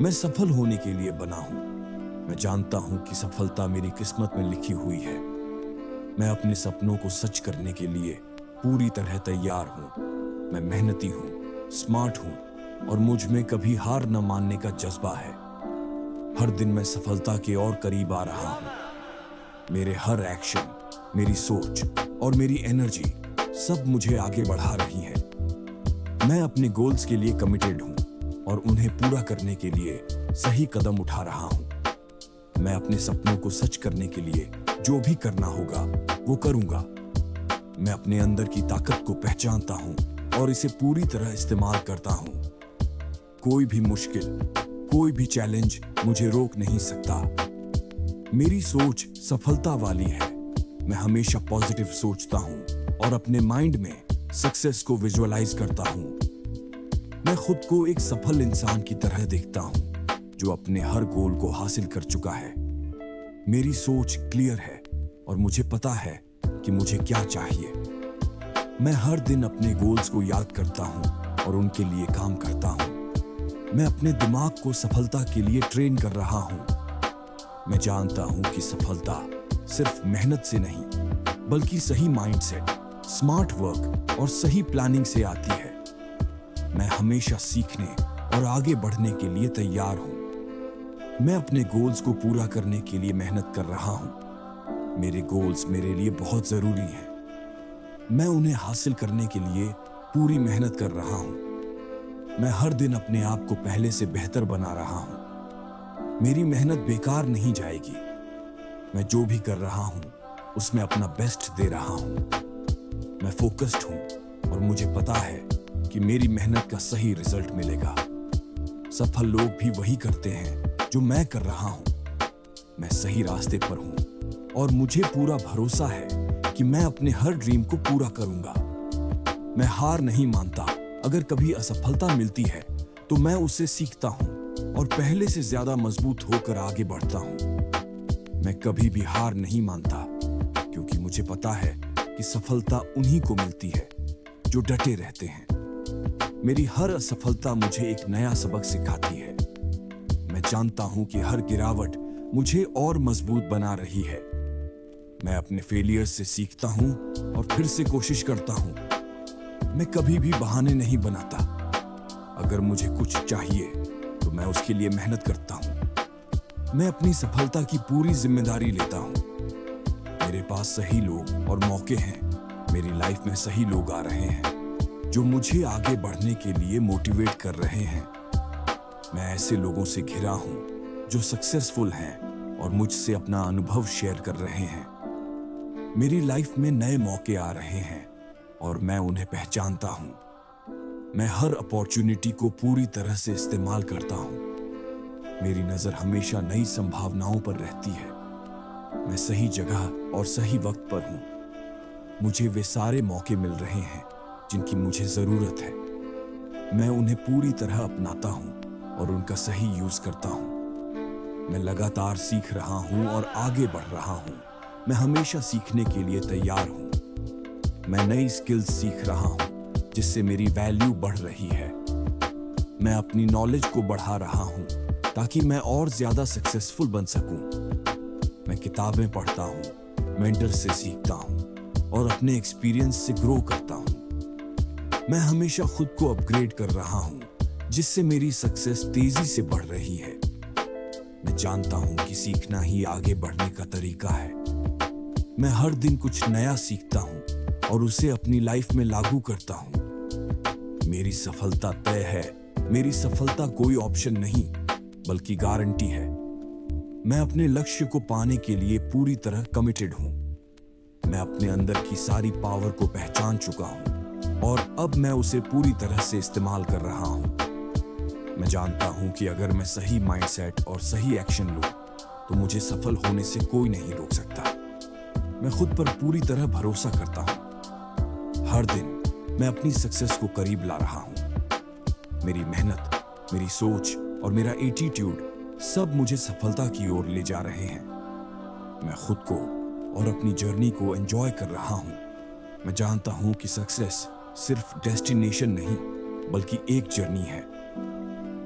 मैं सफल होने के लिए बना हूं। मैं जानता हूं कि सफलता मेरी किस्मत में लिखी हुई है। मैं अपने सपनों को सच करने के लिए पूरी तरह तैयार हूं। मैं मेहनती हूं, स्मार्ट हूं और मुझ में कभी हार न मानने का जज्बा है। हर दिन मैं सफलता के और करीब आ रहा हूं। मेरे हर एक्शन, मेरी सोच और मेरी एनर्जी सब मुझे आगे बढ़ा रही है। मैं अपने गोल्स के लिए कमिटेड हूं और उन्हें पूरा करने के लिए सही कदम उठा रहा हूं। मैं अपने सपनों को सच करने के लिए जो भी करना होगा वो करूंगा। मैं अपने अंदर की ताकत को पहचानता हूं और इसे पूरी तरह इस्तेमाल करता हूं। कोई भी मुश्किल, कोई भी चैलेंज मुझे रोक नहीं सकता। मेरी सोच सफलता वाली है। मैं हमेशा पॉजिटिव सोचता हूं और अपने माइंड में सक्सेस को विजुअलाइज करता हूं। मैं खुद को एक सफल इंसान की तरह देखता हूं जो अपने हर गोल को हासिल कर चुका है। मेरी सोच क्लियर है और मुझे पता है कि मुझे क्या चाहिए। मैं हर दिन अपने गोल्स को याद करता हूं और उनके लिए काम करता हूं। मैं अपने दिमाग को सफलता के लिए ट्रेन कर रहा हूं। मैं जानता हूं कि सफलता सिर्फ मेहनत से नहीं बल्कि सही माइंडसेट, स्मार्ट वर्क और सही प्लानिंग से आती है। मैं हमेशा सीखने और आगे बढ़ने के लिए तैयार हूं। मैं अपने गोल्स को पूरा करने के लिए मेहनत कर रहा हूं। मेरे गोल्स मेरे लिए बहुत जरूरी हैं। मैं उन्हें हासिल करने के लिए पूरी मेहनत कर रहा हूं। मैं हर दिन अपने आप को पहले से बेहतर बना रहा हूं। मेरी मेहनत बेकार नहीं जाएगी। मैं जो भी कर रहा हूं उसमें अपना बेस्ट दे रहा हूं। मैं फोकस्ड हूं और मुझे पता है कि मेरी मेहनत का सही रिजल्ट मिलेगा। सफल लोग भी वही करते हैं जो मैं कर रहा हूं। मैं सही रास्ते पर हूं और मुझे पूरा भरोसा है कि मैं अपने हर ड्रीम को पूरा करूंगा। मैं हार नहीं मानता। अगर कभी असफलता मिलती है तो मैं उससे सीखता हूं और पहले से ज्यादा मजबूत होकर आगे बढ़ता हूं। मैं कभी भी हार नहीं मानता क्योंकि मुझे पता है कि सफलता उन्हीं को मिलती है जो डटे रहते हैं। मेरी हर असफलता मुझे एक नया सबक सिखाती है। मैं जानता हूं कि हर गिरावट मुझे और मजबूत बना रही है। मैं अपने फेलियर से सीखता हूं और फिर से कोशिश करता हूं। मैं कभी भी बहाने नहीं बनाता। अगर मुझे कुछ चाहिए तो मैं उसके लिए मेहनत करता हूं। मैं अपनी सफलता की पूरी जिम्मेदारी लेता हूं। मेरे पास सही लोग और मौके हैं। मेरी लाइफ में सही लोग आ रहे हैं जो मुझे आगे बढ़ने के लिए मोटिवेट कर रहे हैं। मैं ऐसे लोगों से घिरा हूं जो सक्सेसफुल हैं और मुझसे अपना अनुभव शेयर कर रहे हैं। मेरी लाइफ में नए मौके आ रहे हैं और मैं उन्हें पहचानता हूं। मैं हर अपॉर्चुनिटी को पूरी तरह से इस्तेमाल करता हूं। मेरी नजर हमेशा नई संभावनाओं पर रहती है। मैं सही जगह और सही वक्त पर हूं। मुझे वे सारे मौके मिल रहे हैं जिनकी मुझे जरूरत है। मैं उन्हें पूरी तरह अपनाता हूं और उनका सही यूज करता हूं। मैं लगातार सीख रहा हूं और आगे बढ़ रहा हूं। मैं हमेशा सीखने के लिए तैयार हूं। मैं नई स्किल्स सीख रहा हूं जिससे मेरी वैल्यू बढ़ रही है। मैं अपनी नॉलेज को बढ़ा रहा हूं ताकि मैं और ज्यादा सक्सेसफुल बन सकूं। मैं किताबें पढ़ता हूं, मेंटर से सीखता हूं और अपने एक्सपीरियंस से ग्रो करता हूं। मैं हमेशा खुद को अपग्रेड कर रहा हूं जिससे मेरी सक्सेस तेजी से बढ़ रही है। मैं जानता हूं कि सीखना ही आगे बढ़ने का तरीका है। मैं हर दिन कुछ नया सीखता हूं और उसे अपनी लाइफ में लागू करता हूं। मेरी सफलता तय है। मेरी सफलता कोई ऑप्शन नहीं बल्कि गारंटी है। मैं अपने लक्ष्य को पाने के लिए पूरी तरह कमिटेड हूं। मैं अपने अंदर की सारी पावर को पहचान चुका हूं और अब मैं उसे पूरी तरह से इस्तेमाल कर रहा हूं। मैं जानता हूं कि अगर मैं सही माइंडसेट और सही एक्शन लूं तो मुझे सफल होने से कोई नहीं रोक सकता। मैं खुद पर पूरी तरह भरोसा करता हूं। हर दिन मैं अपनी सक्सेस को करीब ला रहा हूं। मेरी मेहनत, मेरी सोच और मेरा एटीट्यूड सब मुझे सफलता की ओर ले जा रहे हैं। मैं खुद को और अपनी जर्नी को एंजॉय कर रहा हूं। मैं जानता हूं कि सक्सेस सिर्फ डेस्टिनेशन नहीं बल्कि एक जर्नी है।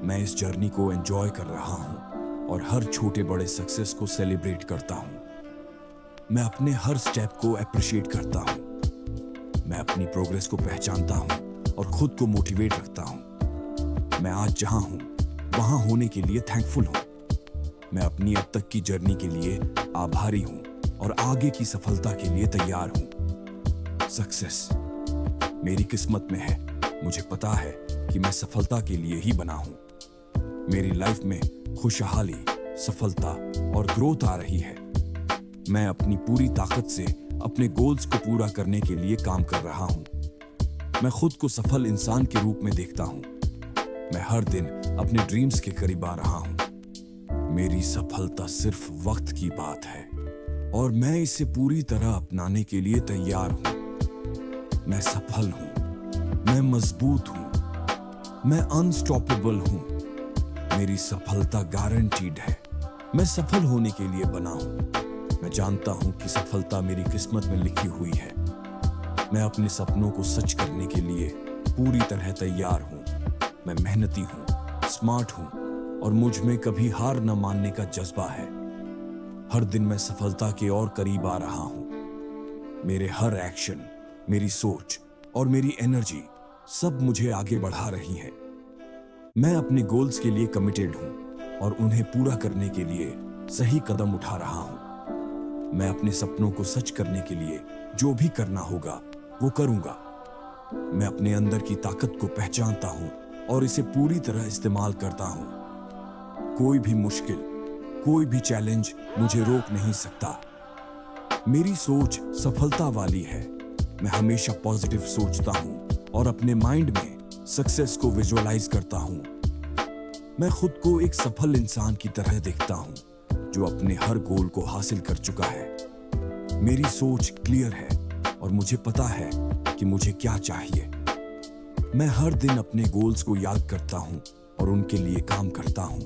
मैं इस जर्नी को एंजॉय कर रहा हूं और हर छोटे बड़े सक्सेस को सेलिब्रेट करता हूं। मैं अपने हर स्टेप को अप्रिशिएट करता हूं। मैं अपनी प्रोग्रेस को पहचानता हूं और खुद को मोटिवेट रखता हूं। मैं आज जहां हूं वहां होने के लिए थैंकफुल हूं। मैं अपनी अब तक की जर्नी के लिए आभारी हूं और आगे की सफलता के लिए तैयार हूं। सक्सेस मेरी किस्मत में है। मुझे पता है कि मैं सफलता के लिए ही बना हूं। मेरी लाइफ में खुशहाली, सफलता और ग्रोथ आ रही है। मैं अपनी पूरी ताकत से अपने गोल्स को पूरा करने के लिए काम कर रहा हूं। मैं खुद को सफल इंसान के रूप में देखता हूं। मैं हर दिन अपने ड्रीम्स के करीब आ रहा हूं। मेरी सफलता सिर्फ वक्त की बात है और मैं इसे पूरी तरह अपनाने के लिए तैयार हूं। मैं सफल हूं, मैं मजबूत हूं, मैं अनस्टॉपेबल हूं। मेरी सफलता गारंटीड है। मैं सफल होने के लिए बना हूं। मैं जानता हूं कि सफलता मेरी किस्मत में लिखी हुई है। मैं अपने सपनों को सच करने के लिए पूरी तरह तैयार हूं। मैं मेहनती हूं, स्मार्ट हूं और मुझ में कभी हार न मानने का जज्बा है। हर दिन मैं सफलता के और करीब आ रहा हूं। मेरे हर एक्शन, मेरी सोच और मेरी एनर्जी सब मुझे आगे बढ़ा रही है। मैं अपने गोल्स के लिए कमिटेड हूं और उन्हें पूरा करने के लिए सही कदम उठा रहा हूं। मैं अपने सपनों को सच करने के लिए जो भी करना होगा वो करूंगा। मैं अपने अंदर की ताकत को पहचानता हूं और इसे पूरी तरह इस्तेमाल करता हूं। कोई भी मुश्किल, कोई भी चैलेंज मुझे रोक नहीं सकता। मेरी सोच सफलता वाली है। मैं हमेशा पॉजिटिव सोचता हूं और अपने माइंड में सक्सेस को विजुअलाइज करता हूं। मैं खुद को एक सफल इंसान की तरह देखता हूं जो अपने हर गोल को हासिल कर चुका है। मेरी सोच क्लियर है और मुझे पता है कि मुझे क्या चाहिए। मैं हर दिन अपने गोल्स को याद करता हूं और उनके लिए काम करता हूं।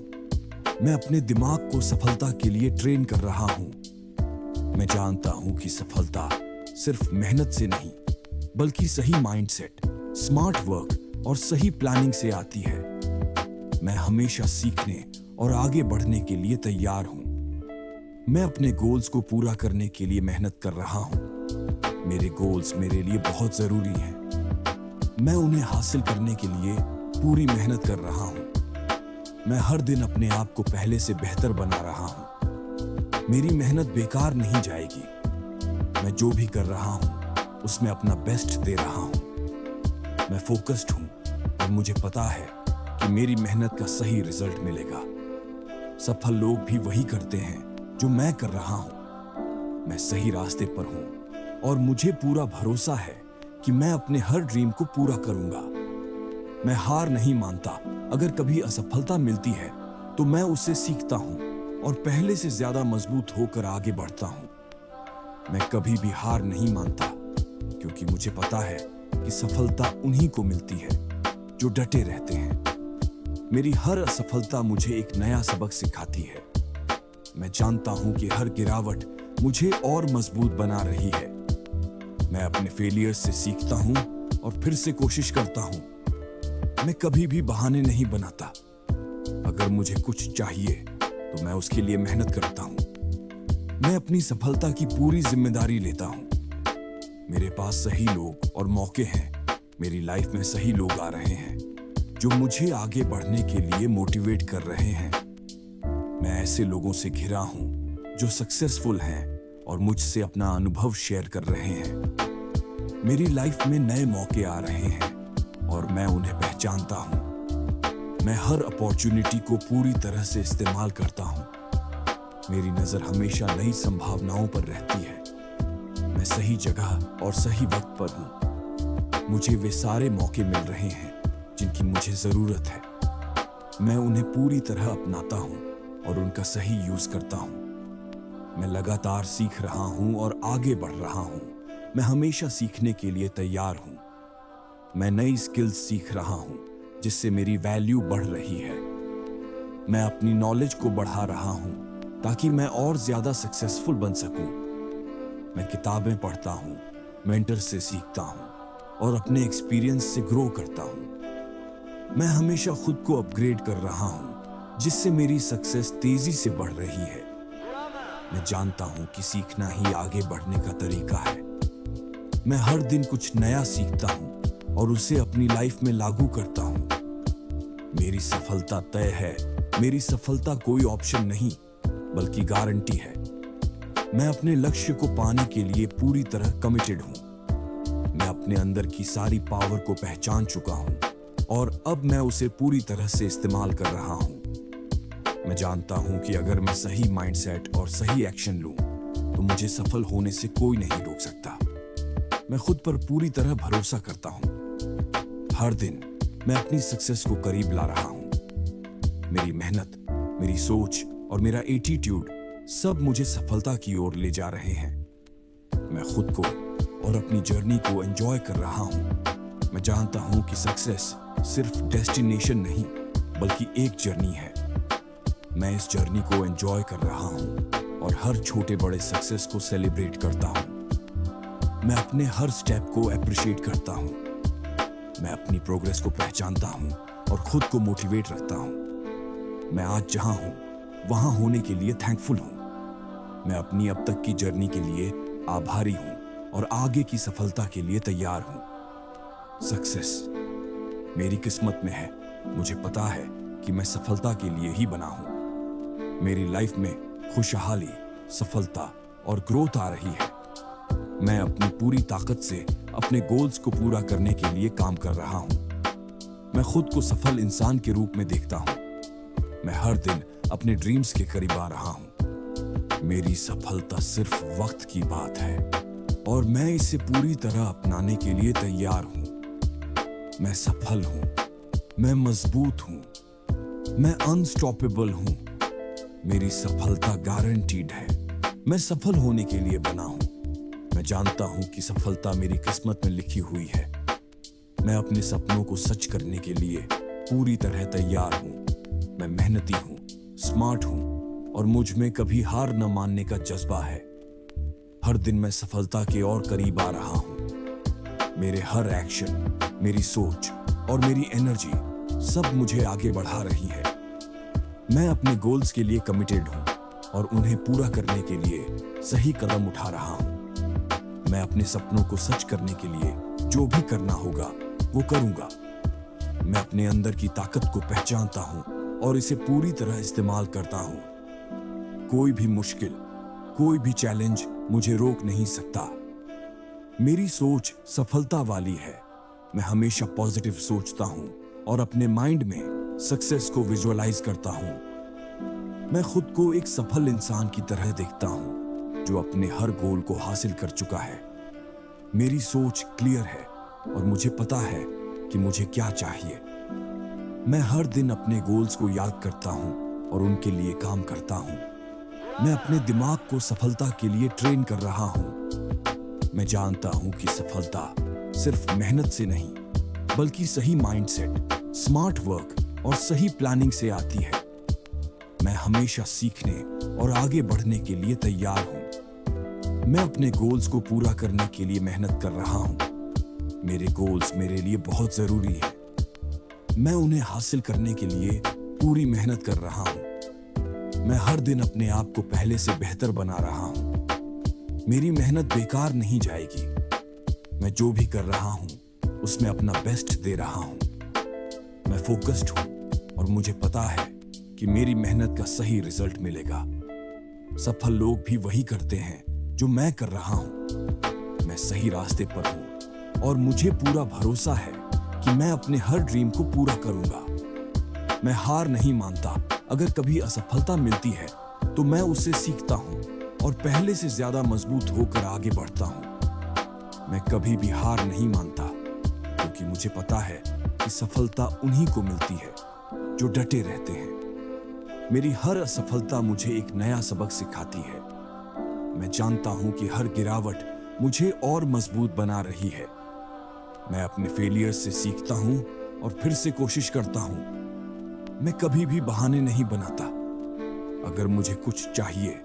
मैं अपने दिमाग को सफलता के लिए ट्रेन कर रहा हूं। मैं जानता हूं कि सफलता सिर्फ मेहनत से नहीं बल्कि सही माइंडसेट, स्मार्ट वर्क और सही प्लानिंग से आती है। मैं हमेशा सीखने और आगे बढ़ने के लिए तैयार हूं। मैं अपने गोल्स को पूरा करने के लिए मेहनत कर रहा हूं। मेरे गोल्स मेरे लिए बहुत जरूरी हैं। मैं उन्हें हासिल करने के लिए पूरी मेहनत कर रहा हूं। मैं हर दिन अपने आप को पहले से बेहतर बना रहा हूं। मेरी मेहनत बेकार नहीं जाएगी। मैं जो भी कर रहा हूं उसमें अपना बेस्ट दे रहा हूं। मैं फोकस्ड हूं और मुझे पता है कि मेरी मेहनत का सही रिजल्ट मिलेगा। सफल लोग भी वही करते हैं जो मैं कर रहा हूं। मैं सही रास्ते पर हूं और मुझे पूरा भरोसा है कि मैं अपने हर ड्रीम को पूरा करूंगा। मैं हार नहीं मानता। अगर कभी असफलता मिलती है तो मैं उससे सीखता हूं और पहले से ज्यादा मजबूत होकर आगे बढ़ता हूं। मैं कभी भी हार नहीं मानता क्योंकि मुझे पता है कि सफलता उन्हीं को मिलती है जो डटे रहते हैं। मेरी हर असफलता मुझे एक नया सबक सिखाती है। मैं जानता हूं कि हर गिरावट मुझे और मजबूत बना रही है। मैं अपने फेलियर्स से सीखता हूं और फिर से कोशिश करता हूं। मैं कभी भी बहाने नहीं बनाता। अगर मुझे कुछ चाहिए तो मैं उसके लिए मेहनत करता हूं। मैं अपनी सफलता की पूरी जिम्मेदारी लेता हूं। मेरे पास सही लोग और मौके हैं। मेरी लाइफ में सही लोग आ रहे हैं जो मुझे आगे बढ़ने के लिए मोटिवेट कर रहे हैं। मैं ऐसे लोगों से घिरा हूं जो सक्सेसफुल हैं और मुझसे अपना अनुभव शेयर कर रहे हैं। मेरी लाइफ में नए मौके आ रहे हैं और मैं उन्हें पहचानता हूं। मैं हर अपॉर्चुनिटी को पूरी तरह से इस्तेमाल करता हूं। मेरी नजर हमेशा नई संभावनाओं पर रहती है। मैं सही जगह और सही वक्त पर हूं। मुझे वे सारे मौके मिल रहे हैं जिनकी मुझे जरूरत है। मैं उन्हें पूरी तरह अपनाता हूं और उनका सही यूज करता हूं। मैं लगातार सीख रहा हूं और आगे बढ़ रहा हूं। मैं हमेशा सीखने के लिए तैयार हूं। मैं नई स्किल्स सीख रहा हूं जिससे मेरी वैल्यू बढ़ रही है। मैं अपनी नॉलेज को बढ़ा रहा हूं ताकि मैं और ज्यादा सक्सेसफुल बन सकूं। मैं किताबें पढ़ता हूं, मेंटर से सीखता हूं और अपने एक्सपीरियंस से ग्रो करता हूं। मैं हमेशा खुद को अपग्रेड कर रहा हूं, जिससे मेरी सक्सेस तेजी से बढ़ रही है। मैं जानता हूं कि सीखना ही आगे बढ़ने का तरीका है। मैं हर दिन कुछ नया सीखता हूं और उसे अपनी लाइफ में लागू करता हूं। मेरी सफलता तय है। मेरी सफलता कोई ऑप्शन नहीं, बल्कि गारंटी है। मैं अपने लक्ष्य को पाने के लिए पूरी तरह कमिटेड हूं। मैं अपने अंदर की सारी पावर को पहचान चुका हूं और अब मैं उसे पूरी तरह से इस्तेमाल कर रहा हूं। मैं जानता हूं कि अगर मैं सही माइंडसेट और सही एक्शन लूं, तो मुझे सफल होने से कोई नहीं रोक सकता। मैं खुद पर पूरी तरह भरोसा करता हूं। हर दिन मैं अपनी सक्सेस को करीब ला रहा हूं। मेरी मेहनत, मेरी सोच और मेरा एटीट्यूड सब मुझे सफलता की ओर ले जा रहे हैं। मैं खुद को और अपनी जर्नी को एंजॉय कर रहा हूं। मैं जानता हूं कि सक्सेस सिर्फ डेस्टिनेशन नहीं, बल्कि एक जर्नी है। मैं इस जर्नी को एंजॉय कर रहा हूं और हर छोटे बड़े सक्सेस को सेलिब्रेट करता हूं। मैं अपने हर स्टेप को अप्रिशिएट करता हूं। मैं अपनी प्रोग्रेस को पहचानता हूं और खुद को मोटिवेट रखता हूं। मैं आज जहां हूं, वहां होने के लिए थैंकफुल हूं। मैं अपनी अब तक की जर्नी के लिए आभारी हूं और आगे की सफलता के लिए तैयार हूं। सक्सेस मेरी किस्मत में है। मुझे पता है कि मैं सफलता के लिए ही बना हूं। मेरी लाइफ में खुशहाली, सफलता और ग्रोथ आ रही है। मैं अपनी पूरी ताकत से अपने गोल्स को पूरा करने के लिए काम कर रहा हूं। मैं खुद को सफल इंसान के रूप में देखता हूं। मैं हर दिन अपने ड्रीम्स के करीब आ रहा हूं। मेरी सफलता सिर्फ वक्त की बात है और मैं इसे पूरी तरह अपनाने के लिए तैयार हूं। मैं सफल हूं। मैं मजबूत हूं। मैं अनस्टॉपेबल हूं। मेरी सफलता गारंटीड है। मैं सफल होने के लिए बना हूं। मैं जानता हूं कि सफलता मेरी किस्मत में लिखी हुई है। मैं अपने सपनों को सच करने के लिए पूरी तरह तैयार हूं। मैं मेहनती हूं, स्मार्ट हूं और मुझ में कभी हार न मानने का जज्बा है। हर दिन मैं सफलता के और करीब आ रहा हूं। मेरे हर एक्शन, मेरी सोच और मेरी एनर्जी सब मुझे आगे बढ़ा रही है। मैं अपने गोल्स के लिए कमिटेड हूं और उन्हें पूरा करने के लिए सही कदम उठा रहा हूं। मैं अपने सपनों को सच करने के लिए जो भी करना होगा वो करूंगा। मैं अपने अंदर की ताकत को पहचानता हूं और इसे पूरी तरह इस्तेमाल करता हूं। कोई भी मुश्किल, कोई भी चैलेंज मुझे रोक नहीं सकता। मेरी सोच सफलता वाली है। मैं हमेशा पॉजिटिव सोचता हूं और अपने माइंड में सक्सेस को विजुअलाइज करता हूं। मैं खुद को एक सफल इंसान की तरह देखता हूं जो अपने हर गोल को हासिल कर चुका है। मेरी सोच क्लियर है और मुझे पता है कि मुझे क्या चाहिए। मैं हर दिन अपने गोल्स को याद करता हूं और उनके लिए काम करता हूं। मैं अपने दिमाग को सफलता के लिए ट्रेन कर रहा हूं। मैं जानता हूं कि सफलता सिर्फ मेहनत से नहीं, बल्कि सही माइंडसेट, स्मार्ट वर्क और सही प्लानिंग से आती है। मैं हमेशा सीखने और आगे बढ़ने के लिए तैयार हूं। मैं अपने गोल्स को पूरा करने के लिए मेहनत कर रहा हूं। मेरे गोल्स मेरे लिए बहुत जरूरी हैं। मैं उन्हें हासिल करने के लिए पूरी मेहनत कर रहा हूं। मैं हर दिन अपने आप को पहले से बेहतर बना रहा हूं। मेरी मेहनत बेकार नहीं जाएगी। मैं जो भी कर रहा हूं उसमें अपना बेस्ट दे रहा हूं। मैं फोकस्ड हूं और मुझे पता है कि मेरी मेहनत का सही रिजल्ट मिलेगा। सफल लोग भी वही करते हैं जो मैं कर रहा हूं। मैं सही रास्ते पर हूं और मुझे पूरा भरोसा है कि मैं अपने हर ड्रीम को पूरा करूंगा। मैं हार नहीं मानता। अगर कभी असफलता मिलती है तो मैं उससे सीखता हूं और पहले से ज्यादा मजबूत होकर आगे बढ़ता हूं। मैं कभी भी हार नहीं मानता, क्योंकि मुझे पता है कि सफलता उन्हीं को मिलती है जो डटे रहते हैं। मेरी हर असफलता मुझे एक नया सबक सिखाती है। मैं जानता हूं कि हर गिरावट मुझे और मजबूत बना रही है। मैं अपने फेलियर से सीखता हूं और फिर से कोशिश करता हूं। मैं कभी भी बहाने नहीं बनाता। अगर मुझे कुछ चाहिए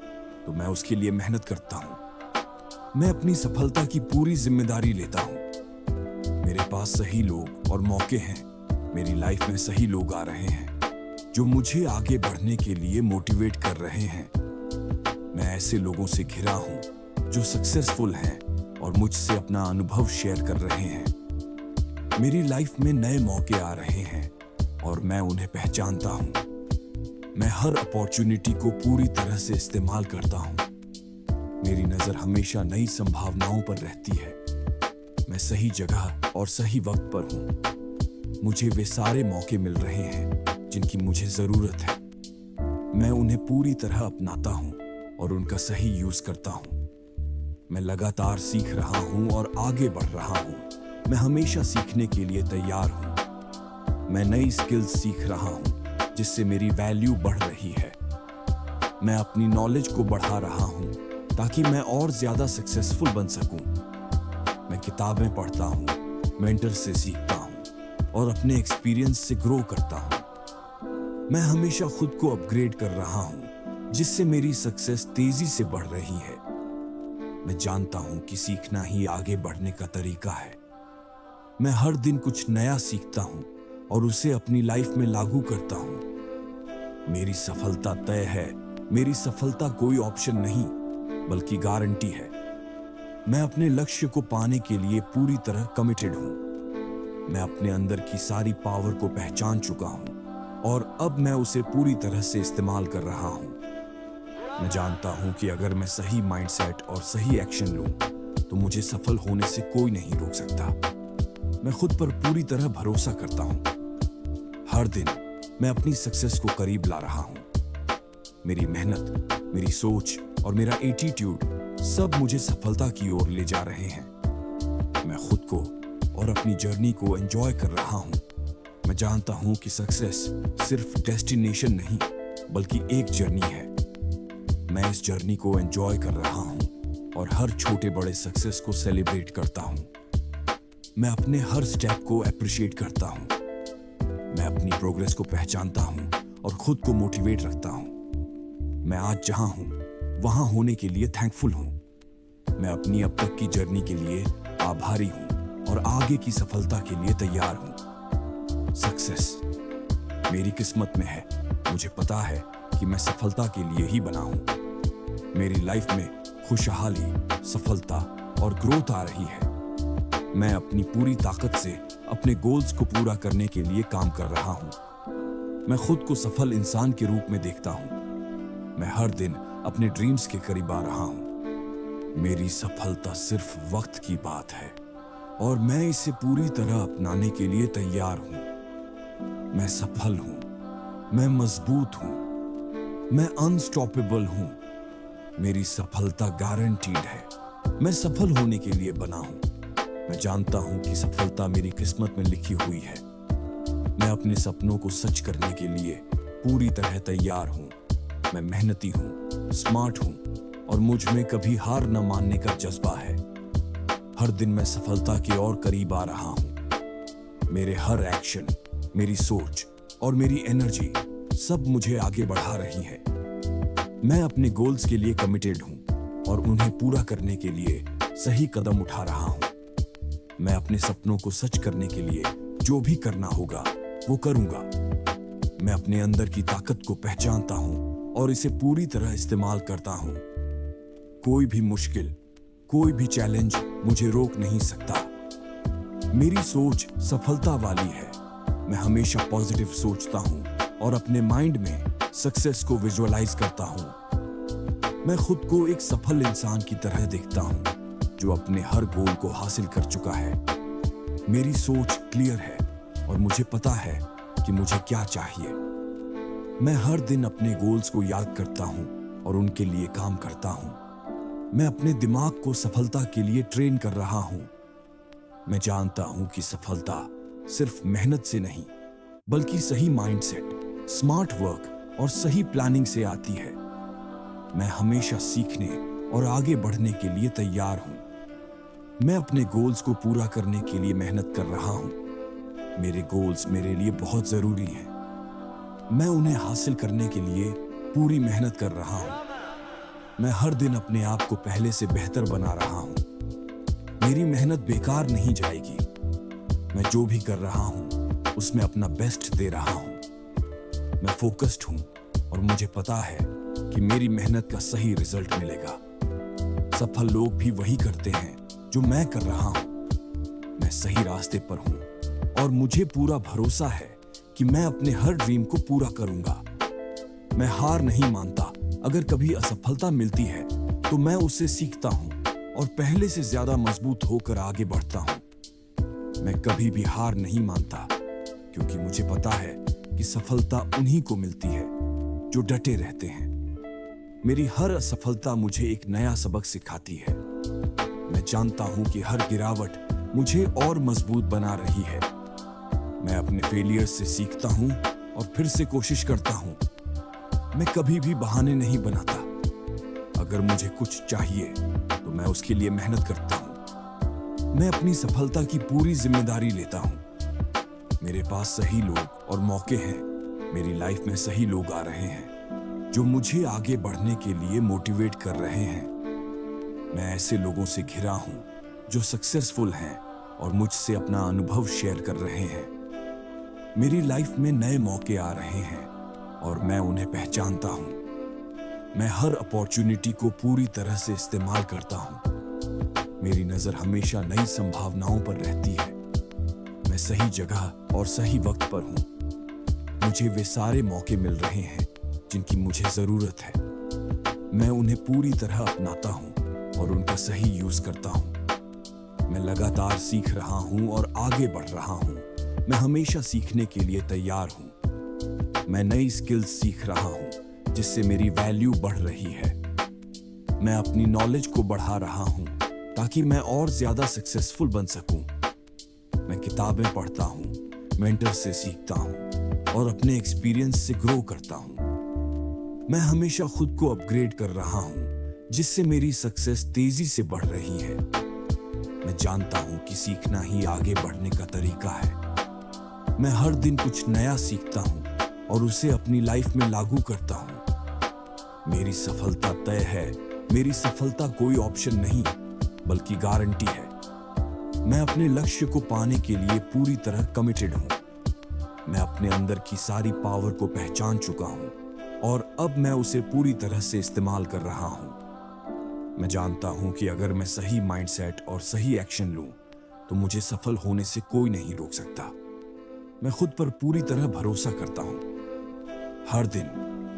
तो मैं उसके लिए मेहनत करता हूं। मैं अपनी सफलता की पूरी जिम्मेदारी लेता हूं। मेरे पास सही लोग और मौके हैं मेरी लाइफ में सही लोग आ रहे हैं जो मुझे आगे बढ़ने के लिए मोटिवेट कर रहे हैं। मैं ऐसे लोगों से घिरा हूं जो सक्सेसफुल हैं और मुझसे अपना अनुभव शेयर कर रहे हैं। मेरी लाइफ में नए मौके आ रहे हैं और मैं उन्हें पहचानता हूं। मैं हर अपॉर्चुनिटी को पूरी तरह से इस्तेमाल करता हूं। मेरी नजर हमेशा नई संभावनाओं पर रहती है। मैं सही जगह और सही वक्त पर हूं। मुझे वे सारे मौके मिल रहे हैं जिनकी मुझे जरूरत है। मैं उन्हें पूरी तरह अपनाता हूं और उनका सही यूज करता हूं। मैं लगातार सीख रहा हूं और आगे बढ़ रहा हूं। मैं हमेशा सीखने के लिए तैयार हूं। मैं नई स्किल्स सीख रहा हूं जिससे मेरी वैल्यू बढ़ रही है। मैं अपनी नॉलेज को बढ़ा रहा हूं ताकि मैं और ज्यादा सक्सेसफुल बन सकूं। मैं किताबें पढ़ता हूं, मेंटर से सीखता हूं और अपने एक्सपीरियंस से ग्रो करता हूं। मैं हमेशा खुद को अपग्रेड कर रहा हूं जिससे मेरी सक्सेस तेजी से बढ़ रही है। मैं जानता हूं कि सीखना ही आगे बढ़ने का तरीका है। मैं हर दिन कुछ नया सीखता हूं और उसे अपनी लाइफ में लागू करता हूं। मेरी सफलता तय है। मेरी सफलता कोई ऑप्शन नहीं बल्कि गारंटी है। मैं अपने लक्ष्य को पाने के लिए पूरी तरह कमिटेड हूं। मैं अपने अंदर की सारी पावर को पहचान चुका हूं और अब मैं उसे पूरी तरह से इस्तेमाल कर रहा हूं। मैं जानता हूं कि अगर मैं सही माइंडसेट और सही एक्शन लूं तो मुझे सफल होने से कोई नहीं रोक सकता। मैं खुद पर पूरी तरह भरोसा करता हूं। हर दिन मैं अपनी सक्सेस को करीब ला रहा हूं। मेरी मेहनत, मेरी सोच और मेरा एटीट्यूड सब मुझे सफलता की ओर ले जा रहे हैं। मैं खुद को और अपनी जर्नी को एंजॉय कर रहा हूं। मैं जानता हूं कि सक्सेस सिर्फ डेस्टिनेशन नहीं बल्कि एक जर्नी है। मैं इस जर्नी को एंजॉय कर रहा हूं और हर छोटे बड़े सक्सेस को सेलिब्रेट करता हूं। मैं अपने हर स्टेप को अप्रिशिएट करता हूं। मैं अपनी प्रोग्रेस को पहचानता हूं और खुद को मोटिवेट रखता हूं। मैं आज जहां हूं वहां होने के लिए थैंकफुल हूं। मैं अपनी अब तक की जर्नी के लिए आभारी हूं और आगे की सफलता के लिए तैयार हूं। सक्सेस मेरी किस्मत में है। मुझे पता है कि मैं सफलता के लिए ही बना हूं। मेरी लाइफ में खुशहाली, सफलता और ग्रोथ आ रही है। मैं अपनी पूरी ताकत से अपने गोल्स को पूरा करने के लिए काम कर रहा हूं। मैं खुद को सफल इंसान के रूप में देखता हूं। मैं हर दिन अपने ड्रीम्स के करीब आ रहा हूं। मेरी सफलता सिर्फ वक्त की बात है और मैं इसे पूरी तरह अपनाने के लिए तैयार हूं। मैं सफल हूं। मैं मजबूत हूं। मैं अनस्टॉपेबल हूं। मेरी सफलता गारंटीड है। मैं सफल होने के लिए बना हूं। मैं जानता हूं कि सफलता मेरी किस्मत में लिखी हुई है। मैं अपने सपनों को सच करने के लिए पूरी तरह तैयार हूं। मैं मेहनती हूं, स्मार्ट हूं और मुझ में कभी हार न मानने का जज्बा है। हर दिन मैं सफलता की ओर करीब आ रहा हूं। मेरे हर एक्शन, मेरी सोच और मेरी एनर्जी सब मुझे आगे बढ़ा रही है। मैं अपने गोल्स के लिए कमिटेड हूं और उन्हें पूरा करने के लिए सही कदम उठा रहा हूं। मैं अपने सपनों को सच करने के लिए जो भी करना होगा वो करूंगा। मैं अपने अंदर की ताकत को पहचानता हूं और इसे पूरी तरह इस्तेमाल करता हूं। कोई भी मुश्किल, कोई भी चैलेंज मुझे रोक नहीं सकता। मेरी सोच सफलता वाली है। मैं हमेशा पॉजिटिव सोचता हूं और अपने माइंड में सक्सेस को विजुअलाइज करता हूं। मैं खुद को एक सफल इंसान की तरह देखता हूं जो अपने हर गोल को हासिल कर चुका है। मेरी सोच क्लियर है और मुझे पता है कि मुझे क्या चाहिए। मैं हर दिन अपने गोल्स को याद करता हूं और उनके लिए काम करता हूं। मैं अपने दिमाग को सफलता के लिए ट्रेन कर रहा हूं। मैं जानता हूं कि सफलता सिर्फ मेहनत से नहीं बल्कि सही माइंडसेट, स्मार्ट वर्क और सही प्लानिंग से आती है। मैं हमेशा सीखने और आगे बढ़ने के लिए तैयार हूं। मैं अपने गोल्स को पूरा करने के लिए मेहनत कर रहा हूं। मेरे गोल्स मेरे लिए बहुत जरूरी हैं। मैं उन्हें हासिल करने के लिए पूरी मेहनत कर रहा हूं। मैं हर दिन अपने आप को पहले से बेहतर बना रहा हूं। मेरी मेहनत बेकार नहीं जाएगी। मैं जो भी कर रहा हूं उसमें अपना बेस्ट दे रहा हूं। मैं फोकस्ड हूं और मुझे पता है कि मेरी मेहनत का सही रिजल्ट मिलेगा। सफल लोग भी वही करते हैं जो मैं कर रहा हूं। मैं सही रास्ते पर हूं और मुझे पूरा भरोसा है कि मैं अपने हर ड्रीम को पूरा करूंगा। मैं हार नहीं मानता। अगर कभी असफलता मिलती है तो मैं उससे सीखता हूं और पहले से ज्यादा मजबूत होकर आगे बढ़ता हूं। मैं कभी भी हार नहीं मानता क्योंकि मुझे पता है कि सफलता उन्हीं को मिलती है जो डटे रहते हैं। मेरी हर असफलता मुझे एक नया सबक सिखाती है। मैं जानता हूं कि हर गिरावट मुझे और मजबूत बना रही है। मैं अपने फेलियर से सीखता हूं और फिर से कोशिश करता हूं। मैं कभी भी बहाने नहीं बनाता। अगर मुझे कुछ चाहिए तो मैं उसके लिए मेहनत करता हूं। मैं अपनी सफलता की पूरी जिम्मेदारी लेता हूं। मेरे पास सही लोग और मौके हैं। मेरी लाइफ में सही लोग आ रहे हैं जो मुझे आगे बढ़ने के लिए मोटिवेट कर रहे हैं। मैं ऐसे लोगों से घिरा हूं जो सक्सेसफुल हैं और मुझसे अपना अनुभव शेयर कर रहे हैं। मेरी लाइफ में नए मौके आ रहे हैं और मैं उन्हें पहचानता हूं। मैं हर अपॉर्चुनिटी को पूरी तरह से इस्तेमाल करता हूं। मेरी नजर हमेशा नई संभावनाओं पर रहती है। मैं सही जगह और सही वक्त पर हूं। मुझे वे सारे मौके मिल रहे हैं जिनकी मुझे जरूरत है। मैं उन्हें पूरी तरह अपनाता हूं और उनका सही यूज करता हूं। मैं लगातार सीख रहा हूं और आगे बढ़ रहा हूं। मैं हमेशा सीखने के लिए तैयार हूं। मैं नई स्किल्स सीख रहा हूं जिससे मेरी वैल्यू बढ़ रही है। मैं अपनी नॉलेज को बढ़ा रहा हूं ताकि मैं और ज्यादा सक्सेसफुल बन सकूं। मैं किताबें पढ़ता हूं, मेंटर से सीखता हूं और अपने एक्सपीरियंस से ग्रो करता हूं। मैं हमेशा खुद को अपग्रेड कर रहा हूं जिससे मेरी सक्सेस तेजी से बढ़ रही है। मैं जानता हूं कि सीखना ही आगे बढ़ने का तरीका है। मैं हर दिन कुछ नया सीखता हूं और उसे अपनी लाइफ में लागू करता हूं। मेरी सफलता तय है। मेरी सफलता कोई ऑप्शन नहीं बल्कि गारंटी है। मैं अपने लक्ष्य को पाने के लिए पूरी तरह कमिटेड हूं। मैं अपने अंदर की सारी पावर को पहचान चुका हूं और अब मैं उसे पूरी तरह से इस्तेमाल कर रहा हूं। मैं जानता हूं कि अगर मैं सही माइंडसेट और सही एक्शन लूं तो मुझे सफल होने से कोई नहीं रोक सकता। मैं खुद पर पूरी तरह भरोसा करता हूं। हर दिन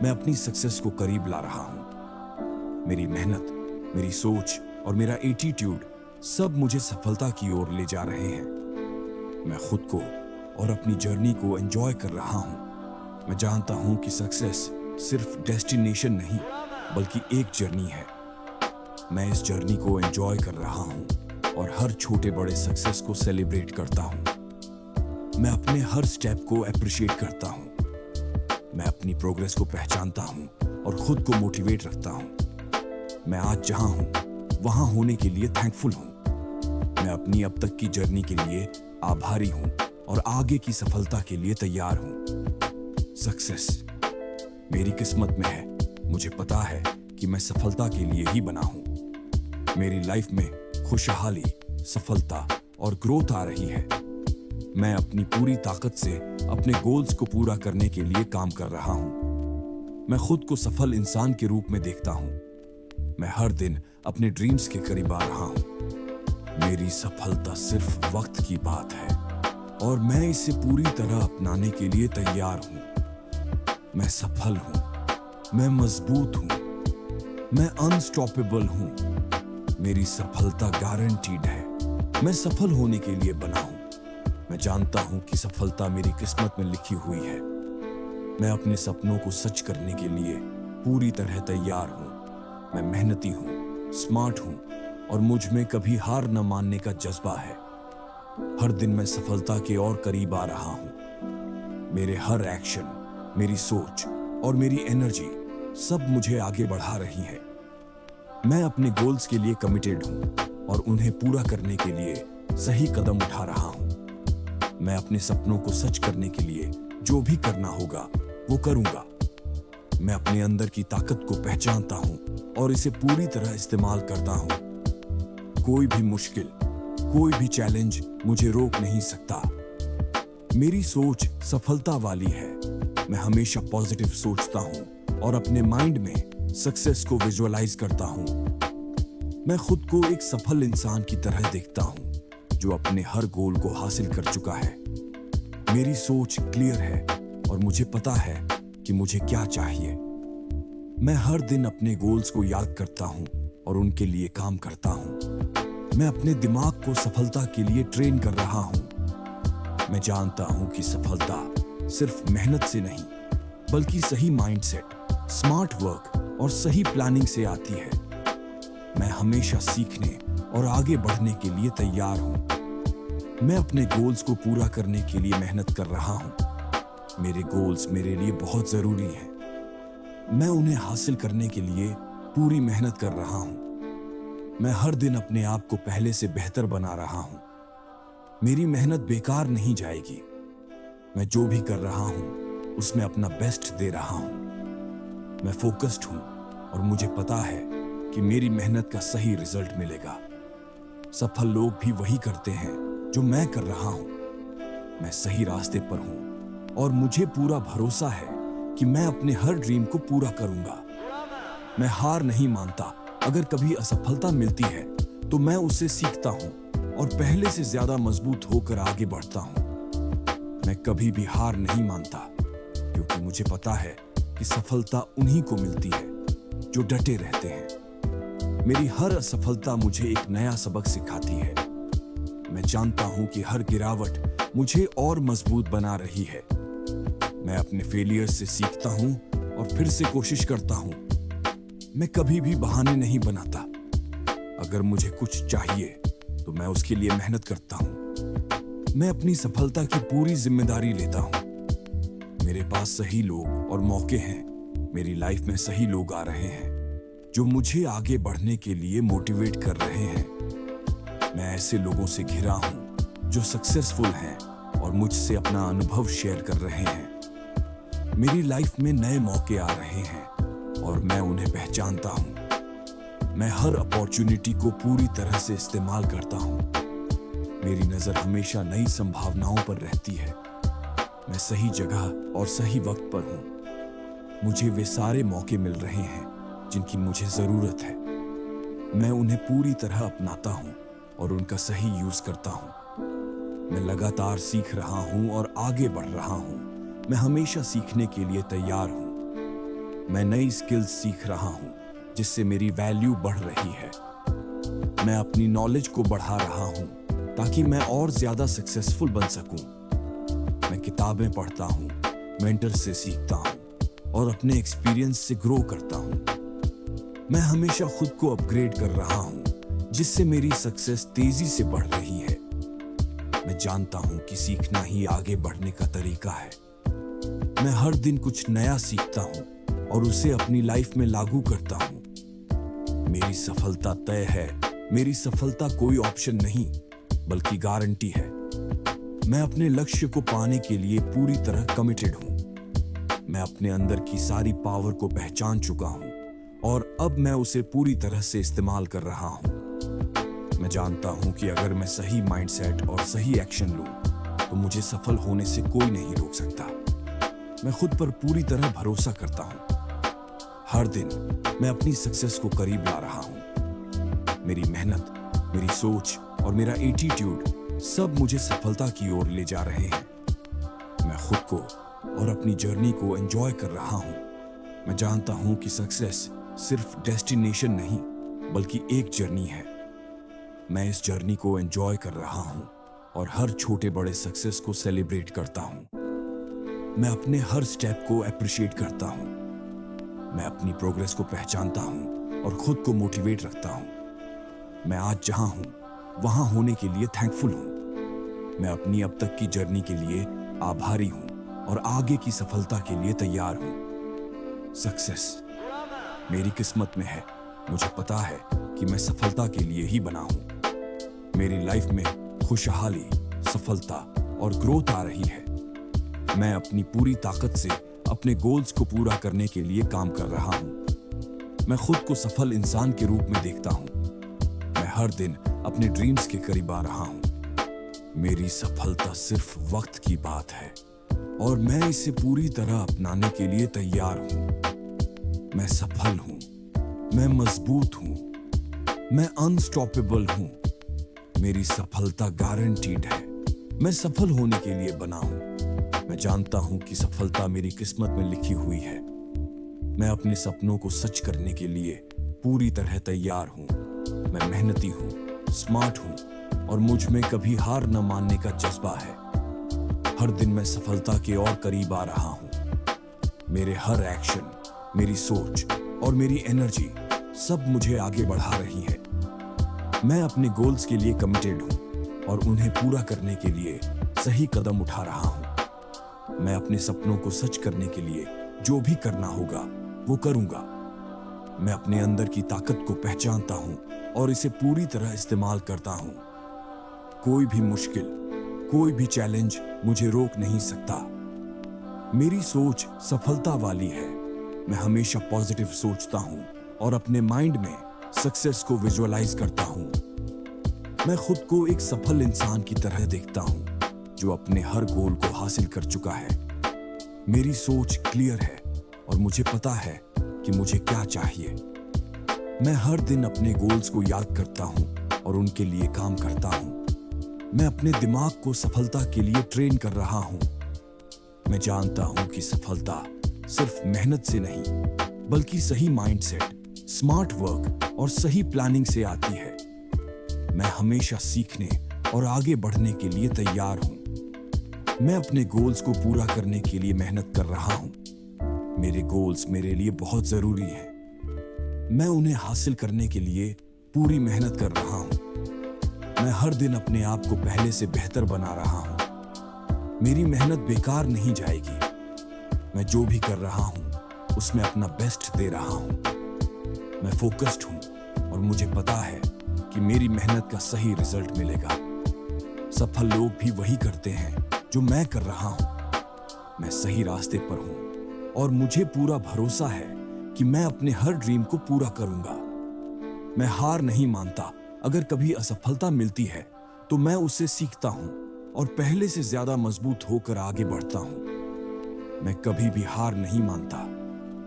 मैं अपनी सक्सेस को करीब ला रहा हूं। मेरी मेहनत, मेरी सोच और मेरा एटीट्यूड सब मुझे सफलता की ओर ले जा रहे हैं। मैं खुद को और अपनी जर्नी को एंजॉय कर रहा हूं। मैं जानता हूं कि सक्सेस सिर्फ डेस्टिनेशन नहीं बल्कि एक जर्नी है। मैं इस जर्नी को एंजॉय कर रहा हूं और हर छोटे बड़े सक्सेस को सेलिब्रेट करता हूं। मैं अपने हर स्टेप को अप्रिशिएट करता हूं। मैं अपनी प्रोग्रेस को पहचानता हूं और खुद को मोटिवेट रखता हूं। मैं आज जहां हूं वहां होने के लिए थैंकफुल हूं। मैं अपनी अब तक की जर्नी के लिए आभारी हूं और आगे की सफलता के लिए तैयार हूं। सक्सेस मेरी किस्मत में है। मुझे पता है कि मैं सफलता के लिए ही बना हूं। मेरी लाइफ में खुशहाली, सफलता और ग्रोथ आ रही है। मैं अपनी पूरी ताकत से अपने गोल्स को पूरा करने के लिए काम कर रहा हूं। मैं खुद को सफल इंसान के रूप में देखता हूं। मैं हर दिन अपने ड्रीम्स के करीब आ रहा हूं। मेरी सफलता सिर्फ वक्त की बात है और मैं इसे पूरी तरह अपनाने के लिए तैयार हूं। मैं सफल हूं। मैं मजबूत हूं। मैं अनस्टॉपेबल हूं। मेरी सफलता गारंटीड है। मैं सफल होने के लिए बना हूं। मैं जानता हूं कि सफलता मेरी किस्मत में लिखी हुई है। मैं अपने सपनों को सच करने के लिए पूरी तरह तैयार हूं। मैं मेहनती हूं, स्मार्ट हूं और मुझ में कभी हार न मानने का जज्बा है। हर दिन मैं सफलता के और करीब आ रहा हूं। मेरे हर एक्शन, मेरी सोच और मेरी एनर्जी सब मुझे आगे बढ़ा रही है। मैं अपने गोल्स के लिए कमिटेड हूं और उन्हें पूरा करने के लिए सही कदम उठा रहा हूं। मैं अपने सपनों को सच करने के लिए जो भी करना होगा वो करूंगा। मैं अपने अंदर की ताकत को पहचानता हूं और इसे पूरी तरह इस्तेमाल करता हूं। कोई भी मुश्किल, कोई भी चैलेंज मुझे रोक नहीं सकता। मेरी सोच सफलता वाली है। मैं हमेशा पॉजिटिव सोचता हूँ और अपने माइंड में सक्सेस को विजुअलाइज करता हूँ। मैं खुद को एक सफल इंसान की तरह देखता हूँ जो अपने हर गोल को हासिल कर चुका है। मेरी सोच क्लियर है और मुझे पता है कि मुझे क्या चाहिए। मैं हर दिन अपने गोल्स को याद करता हूँ और उनके लिए काम करता हूँ। मैं अपने दिमाग को सफलता के लिए ट्रेन कर रहा हूँ। मैं जानता हूँ कि सफलता सिर्फ मेहनत से नहीं, बल्कि सही माइंडसेट, स्मार्ट वर्क और सही प्लानिंग से आती है। मैं हमेशा सीखने और आगे बढ़ने के लिए तैयार हूँ। मैं अपने गोल्स को पूरा करने के लिए मेहनत कर रहा हूँ। मेरे गोल्स मेरे लिए बहुत जरूरी हैं। मैं उन्हें हासिल करने के लिए पूरी मेहनत कर रहा हूँ। मैं हर दिन अपने आप को पहले से बेहतर बना रहा हूँ। मेरी मेहनत बेकार नहीं जाएगी। मैं जो भी कर रहा हूँ उसमें अपना बेस्ट दे रहा हूँ। मैं फोकस्ड हूँ और मुझे पता है कि मेरी मेहनत का सही रिजल्ट मिलेगा। सफल लोग भी वही करते हैं जो मैं कर रहा हूँ। मैं सही रास्ते पर हूँ और मुझे पूरा भरोसा है कि मैं अपने हर ड्रीम को पूरा करूंगा। मैं हार नहीं मानता। अगर कभी असफलता मिलती है तो मैं उससे सीखता हूँ और पहले से ज्यादा मजबूत होकर आगे बढ़ता हूँ। मैं कभी भी हार नहीं मानता क्योंकि मुझे पता है कि सफलता उन्हीं को मिलती है जो डटे रहते हैं। मेरी हर असफलता मुझे एक नया सबक सिखाती है। मैं जानता हूँ कि हर गिरावट मुझे और मजबूत बना रही है। मैं अपने फेलियर से सीखता हूँ और फिर से कोशिश करता हूँ। मैं कभी भी बहाने नहीं बनाता। अगर मुझे कुछ चाहिए तो मैं उसके लिए मेहनत करता हूँ। मैं अपनी सफलता की पूरी जिम्मेदारी लेता हूँ। मेरे पास सही लोग और मौके हैं। मेरी लाइफ में सही लोग आ रहे हैं जो मुझे आगे बढ़ने के लिए मोटिवेट कर रहे हैं। मैं ऐसे लोगों से घिरा हूँ जो सक्सेसफुल हैं और मुझसे अपना अनुभव शेयर कर रहे हैं। मेरी लाइफ में नए मौके आ रहे हैं और मैं उन्हें पहचानता हूँ। मैं हर अपॉर्चुनिटी को पूरी तरह से इस्तेमाल करता हूँ। मेरी नजर हमेशा नई संभावनाओं पर रहती है। मैं सही जगह और सही वक्त पर हूँ। मुझे वे सारे मौके मिल रहे हैं जिनकी मुझे जरूरत है। मैं उन्हें पूरी तरह अपनाता हूँ और उनका सही यूज करता हूँ। मैं लगातार सीख रहा हूँ और आगे बढ़ रहा हूँ। मैं हमेशा सीखने के लिए तैयार हूँ। मैं नई स्किल्स सीख रहा हूँ जिससे मेरी वैल्यू बढ़ रही है। मैं अपनी नॉलेज को बढ़ा रहा हूँ ताकि मैं और ज्यादा सक्सेसफुल बन सकूं। मैं किताबें पढ़ता हूँ, मेंटर से सीखता हूँ और अपने एक्सपीरियंस से ग्रो करता हूँ। मैं हमेशा खुद को अपग्रेड कर रहा हूँ जिससे मेरी सक्सेस तेजी से बढ़ रही है। मैं जानता हूँ कि सीखना ही आगे बढ़ने का तरीका है। मैं हर दिन कुछ नया सीखता हूँ और उसे अपनी लाइफ में लागू करता हूँ। मेरी सफलता तय है। मेरी सफलता कोई ऑप्शन नहीं बल्कि गारंटी है। मैं अपने लक्ष्य को पाने के लिए पूरी तरह कमिटेड हूँ। मैं अपने अंदर की सारी पावर को पहचान चुका हूँ और अब मैं उसे पूरी तरह से इस्तेमाल कर रहा हूँ। मैं जानता हूँ कि अगर मैं सही माइंडसेट और सही एक्शन लूँ तो मुझे सफल होने से कोई नहीं रोक सकता। मैं खुद पर पूरी तरह भरोसा करता हूँ। हर दिन मैं अपनी सक्सेस को करीब ला रहा हूँ। मेरी मेहनत, मेरी सोच और मेरा एटीट्यूड सब मुझे सफलता की ओर ले जा रहे हैं। मैं खुद को और अपनी जर्नी को एंजॉय कर रहा हूँ। मैं जानता हूँ कि सक्सेस सिर्फ डेस्टिनेशन नहीं बल्कि एक जर्नी है। मैं इस जर्नी को एंजॉय कर रहा हूँ और हर छोटे बड़े सक्सेस को सेलिब्रेट करता हूँ। मैं अपने हर स्टेप को अप्रिशिएट करता हूँ। मैं अपनी प्रोग्रेस को पहचानता हूँ और खुद को मोटिवेट रखता हूँ। मैं आज जहां हूँ वहां होने के लिए थैंकफुल हूँ। मैं अपनी अब तक की जर्नी के लिए आभारी हूँ और आगे की सफलता के लिए तैयार हूँ। सक्सेस मेरी किस्मत में है। मुझे पता है कि मैं सफलता के लिए ही बना हूँ। मेरी लाइफ में खुशहाली, सफलता और ग्रोथ आ रही है। मैं अपनी पूरी ताकत से अपने गोल्स को पूरा करने के लिए काम कर रहा हूँ। मैं खुद को सफल इंसान के रूप में देखता हूँ। मैं हर दिन अपने ड्रीम्स के करीब आ रहा हूँ। मेरी सफलता सिर्फ वक्त की बात है और मैं इसे पूरी तरह अपनाने के लिए तैयार हूं। मैं सफल हूं, मैं मजबूत हूं, मैं अनस्टॉपेबल हूं। मेरी सफलता गारंटीड है। मैं सफल होने के लिए बना हूं। मैं जानता हूं कि सफलता मेरी किस्मत में लिखी हुई है। मैं अपने सपनों को सच करने के लिए पूरी तरह तैयार हूं। मैं मेहनती हूं, स्मार्ट हूं और मुझ में कभी हार न मानने का जज्बा है। हर दिन मैं सफलता के और करीब आ रहा हूं। मेरे हर एक्शन, मेरी सोच और मेरी एनर्जी सब मुझे आगे बढ़ा रही है। मैं अपने गोल्स के लिए कमिटेड हूं और उन्हें पूरा करने के लिए सही कदम उठा रहा हूं। मैं अपने सपनों को सच करने के लिए जो भी करना होगा वो करूंगा। मैं अपने अंदर की ताकत को पहचानता हूं और इसे पूरी तरह इस्तेमाल करता हूं। कोई भी मुश्किल, कोई भी चैलेंज मुझे रोक नहीं सकता। मेरी सोच सफलता वाली है। मैं हमेशा पॉजिटिव सोचता हूं और अपने माइंड में सक्सेस को विजुअलाइज करता हूं। मैं खुद को एक सफल इंसान की तरह देखता हूं जो अपने हर गोल को हासिल कर चुका है। मेरी सोच क्लियर है और मुझे पता है कि मुझे क्या चाहिए। मैं हर दिन अपने गोल्स को याद करता हूं और उनके लिए काम करता हूं। मैं अपने दिमाग को सफलता के लिए ट्रेन कर रहा हूं। मैं जानता हूं कि सफलता सिर्फ मेहनत से नहीं बल्कि सही माइंडसेट, स्मार्ट वर्क और सही प्लानिंग से आती है। मैं हमेशा सीखने और आगे बढ़ने के लिए तैयार हूं। मैं अपने गोल्स को पूरा करने के लिए मेहनत कर रहा हूं। मेरे गोल्स मेरे लिए बहुत जरूरी हैं। मैं उन्हें हासिल करने के लिए पूरी मेहनत कर रहा हूं। मैं हर दिन अपने आप को पहले से बेहतर बना रहा हूं। मेरी मेहनत बेकार नहीं जाएगी। मैं जो भी कर रहा हूं उसमें अपना बेस्ट दे रहा हूं। मैं फोकस्ड हूं और मुझे पता है कि मेरी मेहनत का सही रिजल्ट मिलेगा। सफल लोग भी वही करते हैं जो मैं कर रहा हूं। मैं सही रास्ते पर हूं और मुझे पूरा भरोसा है कि मैं अपने हर ड्रीम को पूरा करूंगा। मैं हार नहीं मानता। अगर कभी असफलता मिलती है तो मैं उससे सीखता हूं और पहले से ज्यादा मजबूत होकर आगे बढ़ता हूं। मैं कभी भी हार नहीं मानता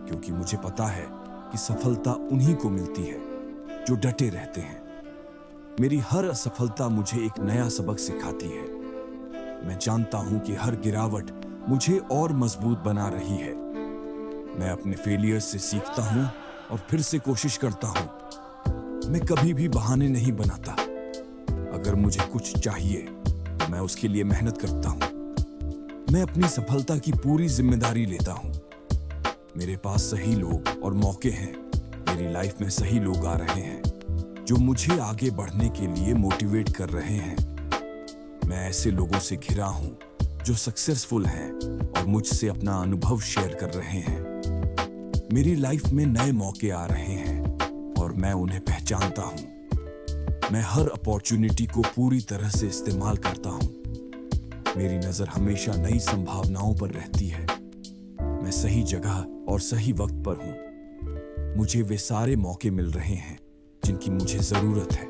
क्योंकि मुझे पता है कि सफलता उन्हीं को मिलती है जो डटे रहते हैं। मेरी हर असफलता मुझे एक नया सबक सिखाती है। मैं जानता हूं कि हर गिरावट मुझे और मजबूत बना रही है। मैं अपने फेलियर से सीखता हूं और फिर से कोशिश करता हूं। मैं कभी भी बहाने नहीं बनाता। अगर मुझे कुछ चाहिए तो मैं उसके लिए मेहनत करता हूं। मैं अपनी सफलता की पूरी जिम्मेदारी लेता हूं। मेरे पास सही लोग और मौके हैं। मेरी लाइफ में सही लोग आ रहे हैं जो मुझे आगे बढ़ने के लिए मोटिवेट कर रहे हैं। मैं ऐसे लोगों से घिरा हूं जो सक्सेसफुल हैं और मुझसे अपना अनुभव शेयर कर रहे हैं। मेरी लाइफ में नए मौके आ रहे हैं और मैं उन्हें पहचानता हूं। मैं हर अपॉर्चुनिटी को पूरी तरह से इस्तेमाल करता हूं। मेरी नजर हमेशा नई संभावनाओं पर रहती है। मैं सही जगह और सही वक्त पर हूं। मुझे वे सारे मौके मिल रहे हैं जिनकी मुझे जरूरत है।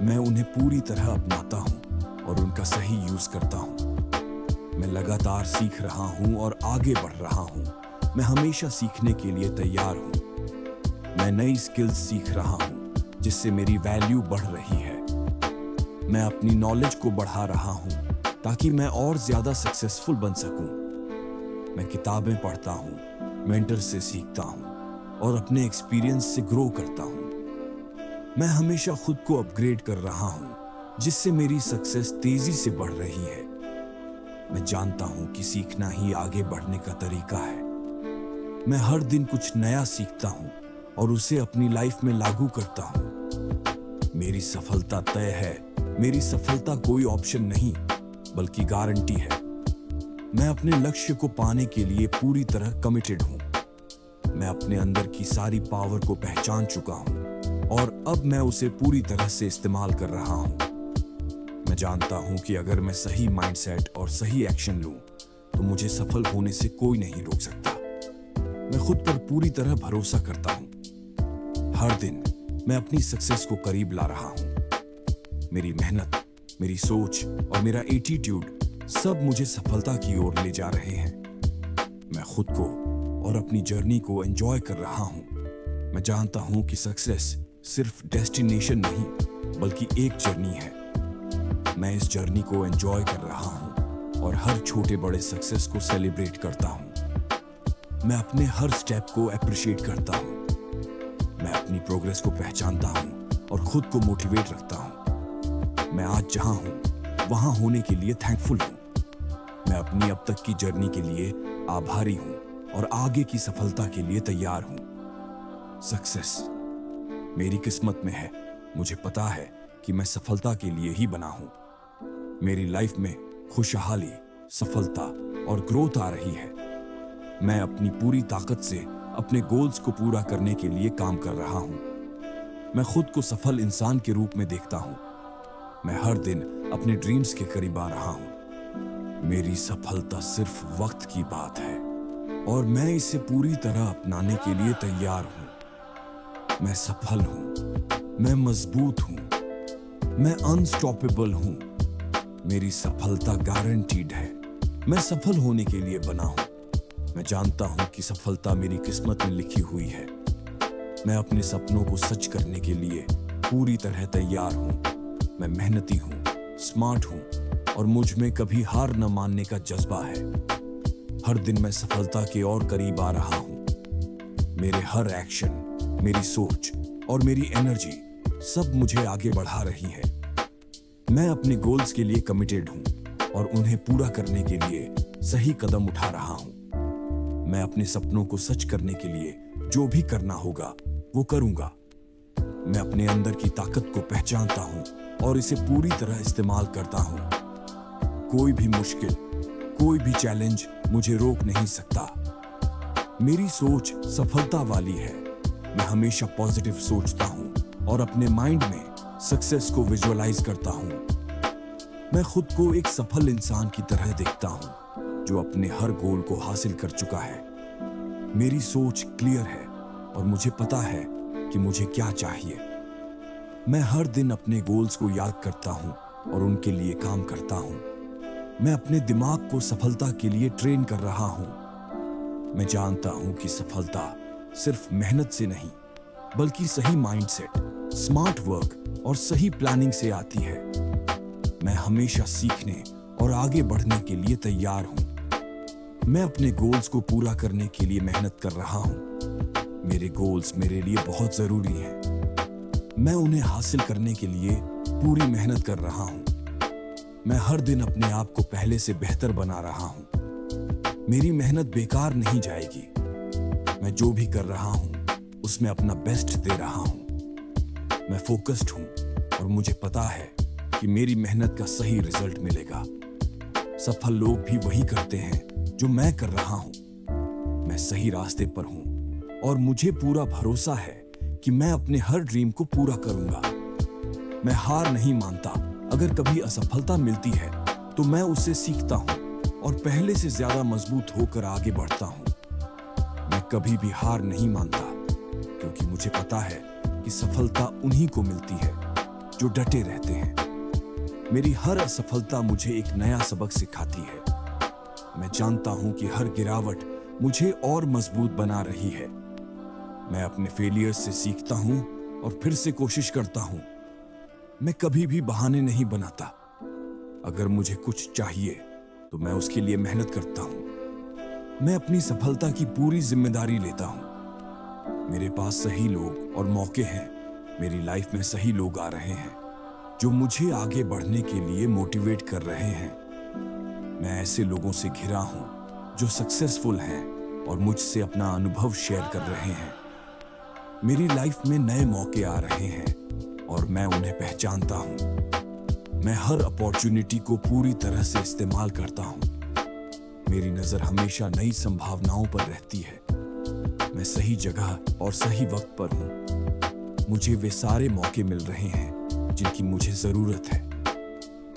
मैं उन्हें पूरी तरह अपनाता हूं और उनका सही यूज करता हूं। मैं लगातार सीख रहा हूं और आगे बढ़ रहा हूं। मैं हमेशा सीखने के लिए तैयार हूं। मैं नई स्किल्स सीख रहा हूं जिससे मेरी वैल्यू बढ़ रही है। मैं अपनी नॉलेज को बढ़ा रहा हूं ताकि मैं और ज्यादा सक्सेसफुल बन सकूं। मैं किताबें पढ़ता हूं, मेंटर से सीखता हूं और अपने एक्सपीरियंस से ग्रो करता हूं। मैं हमेशा खुद को अपग्रेड कर रहा हूं जिससे मेरी सक्सेस तेजी से बढ़ रही है। मैं जानता हूं कि सीखना ही आगे बढ़ने का तरीका है। मैं हर दिन कुछ नया सीखता हूं और उसे अपनी लाइफ में लागू करता हूं। मेरी सफलता तय है। मेरी सफलता कोई ऑप्शन नहीं बल्कि गारंटी है। मैं अपने लक्ष्य को पाने के लिए पूरी तरह कमिटेड हूं। मैं अपने अंदर की सारी पावर को पहचान चुका हूं और अब मैं उसे पूरी तरह से इस्तेमाल कर रहा हूं। मैं जानता हूं कि अगर मैं सही माइंडसेट और सही एक्शन लूं तो मुझे सफल होने से कोई नहीं रोक सकता। मैं खुद पर पूरी तरह भरोसा करता हूं। हर दिन मैं अपनी सक्सेस को करीब ला रहा हूं। मेरी मेहनत, मेरी सोच और मेरा एटीट्यूड सब मुझे सफलता की ओर ले जा रहे हैं। मैं खुद को और अपनी जर्नी को एंजॉय कर रहा हूं। मैं जानता हूं कि सक्सेस सिर्फ डेस्टिनेशन नहीं बल्कि एक जर्नी है। मैं इस जर्नी को एंजॉय कर रहा हूं और हर छोटे बड़े सक्सेस को सेलिब्रेट करता हूं। मैं अपने हर स्टेप को अप्रिशिएट करता हूं। मैं अपनी प्रोग्रेस को पहचानता हूं और खुद को मोटिवेट रखता हूं। मैं आज जहां हूं वहां होने के लिए थैंकफुल हूं। मैं अपनी अब तक की जर्नी के लिए आभारी हूं और आगे की सफलता के लिए तैयार हूं। सक्सेस मेरी किस्मत में है। मुझे पता है कि मैं सफलता के लिए ही बना हूं। मेरी लाइफ में खुशहाली, सफलता और ग्रोथ आ रही है। मैं अपनी पूरी ताकत से अपने गोल्स को पूरा करने के लिए काम कर रहा हूं। मैं खुद को सफल इंसान के रूप में देखता हूं। मैं हर दिन अपने ड्रीम्स के करीब आ रहा हूं। मेरी सफलता सिर्फ वक्त की बात है और मैं इसे पूरी तरह अपनाने के लिए तैयार हूं। मैं सफल हूं, मैं मजबूत हूं, मैं अनस्टॉपेबल हूं। मेरी सफलता गारंटीड है। मैं सफल होने के लिए बना हूं। मैं जानता हूं कि सफलता मेरी किस्मत में लिखी हुई है। मैं अपने सपनों को सच करने के लिए पूरी तरह तैयार हूं। मैं मेहनती हूं, स्मार्ट हूं और मुझ में कभी हार न मानने का जज्बा है। हर दिन मैं सफलता के और करीब आ रहा हूं। मेरे हर एक्शन, मेरी सोच और मेरी एनर्जी सब मुझे आगे बढ़ा रही है। मैं अपने गोल्स के लिए कमिटेड हूं और उन्हें पूरा करने के लिए सही कदम उठा रहा हूं। मैं अपने सपनों को सच करने के लिए जो भी करना होगा वो करूंगा। मैं अपने अंदर की ताकत को पहचानता हूं और इसे पूरी तरह इस्तेमाल करता हूं। कोई भी मुश्किल, कोई भी चैलेंज मुझे रोक नहीं सकता। मेरी सोच सफलता वाली है। मैं हमेशा पॉजिटिव सोचता हूं और अपने माइंड में सक्सेस को विजुअलाइज करता हूं। मैं खुद को एक सफल इंसान की तरह देखता हूं जो अपने हर गोल को हासिल कर चुका है। मेरी सोच क्लियर है और मुझे पता है कि मुझे क्या चाहिए। मैं हर दिन अपने गोल्स को याद करता हूं और उनके लिए काम करता हूं। मैं अपने दिमाग को सफलता के लिए ट्रेन कर रहा हूं। मैं जानता हूं कि सफलता सिर्फ मेहनत से नहीं बल्कि सही माइंडसेट, स्मार्ट वर्क और सही प्लानिंग से आती है। मैं हमेशा सीखने और आगे बढ़ने के लिए तैयार हूं। मैं अपने गोल्स को पूरा करने के लिए मेहनत कर रहा हूं। मेरे गोल्स मेरे लिए बहुत जरूरी हैं। मैं उन्हें हासिल करने के लिए पूरी मेहनत कर रहा हूं। मैं हर दिन अपने आप को पहले से बेहतर बना रहा हूं। मेरी मेहनत बेकार नहीं जाएगी। मैं जो भी कर रहा हूं उसमें अपना बेस्ट दे रहा हूं। मैं फोकस्ड हूं और मुझे पता है कि मेरी मेहनत का सही रिजल्ट मिलेगा। सफल लोग भी वही करते हैं जो मैं कर रहा हूं। मैं सही रास्ते पर हूं और मुझे पूरा भरोसा है कि मैं अपने हर ड्रीम को पूरा करूंगा। मैं हार नहीं मानता। अगर कभी असफलता मिलती है तो मैं उससे सीखता हूं और पहले से ज्यादा मजबूत होकर आगे बढ़ता हूं। मैं कभी भी हार नहीं मानता क्योंकि मुझे पता है कि सफलता उन्हीं को मिलती है जो डटे रहते हैं। मेरी हर असफलता मुझे एक नया सबक सिखाती है। मैं जानता हूं कि हर गिरावट मुझे और मजबूत बना रही है। मैं अपने फेलियर से सीखता हूं और फिर से कोशिश करता हूं। मैं कभी भी बहाने नहीं बनाता। अगर मुझे कुछ चाहिए तो मैं उसके लिए मेहनत करता हूं। मैं अपनी सफलता की पूरी जिम्मेदारी लेता हूं। मेरे पास सही लोग और मौके हैं। मेरी लाइफ में सही लोग आ रहे हैं जो मुझे आगे बढ़ने के लिए मोटिवेट कर रहे हैं। मैं ऐसे लोगों से घिरा हूं जो सक्सेसफुल हैं और मुझसे अपना अनुभव शेयर कर रहे हैं। मेरी लाइफ में नए मौके आ रहे हैं और मैं उन्हें पहचानता हूं। मैं हर अपॉर्चुनिटी को पूरी तरह से इस्तेमाल करता हूं। मेरी नजर हमेशा नई संभावनाओं पर रहती है। मैं सही जगह और सही वक्त पर हूं। मुझे वे सारे मौके मिल रहे हैं जिनकी मुझे जरूरत है।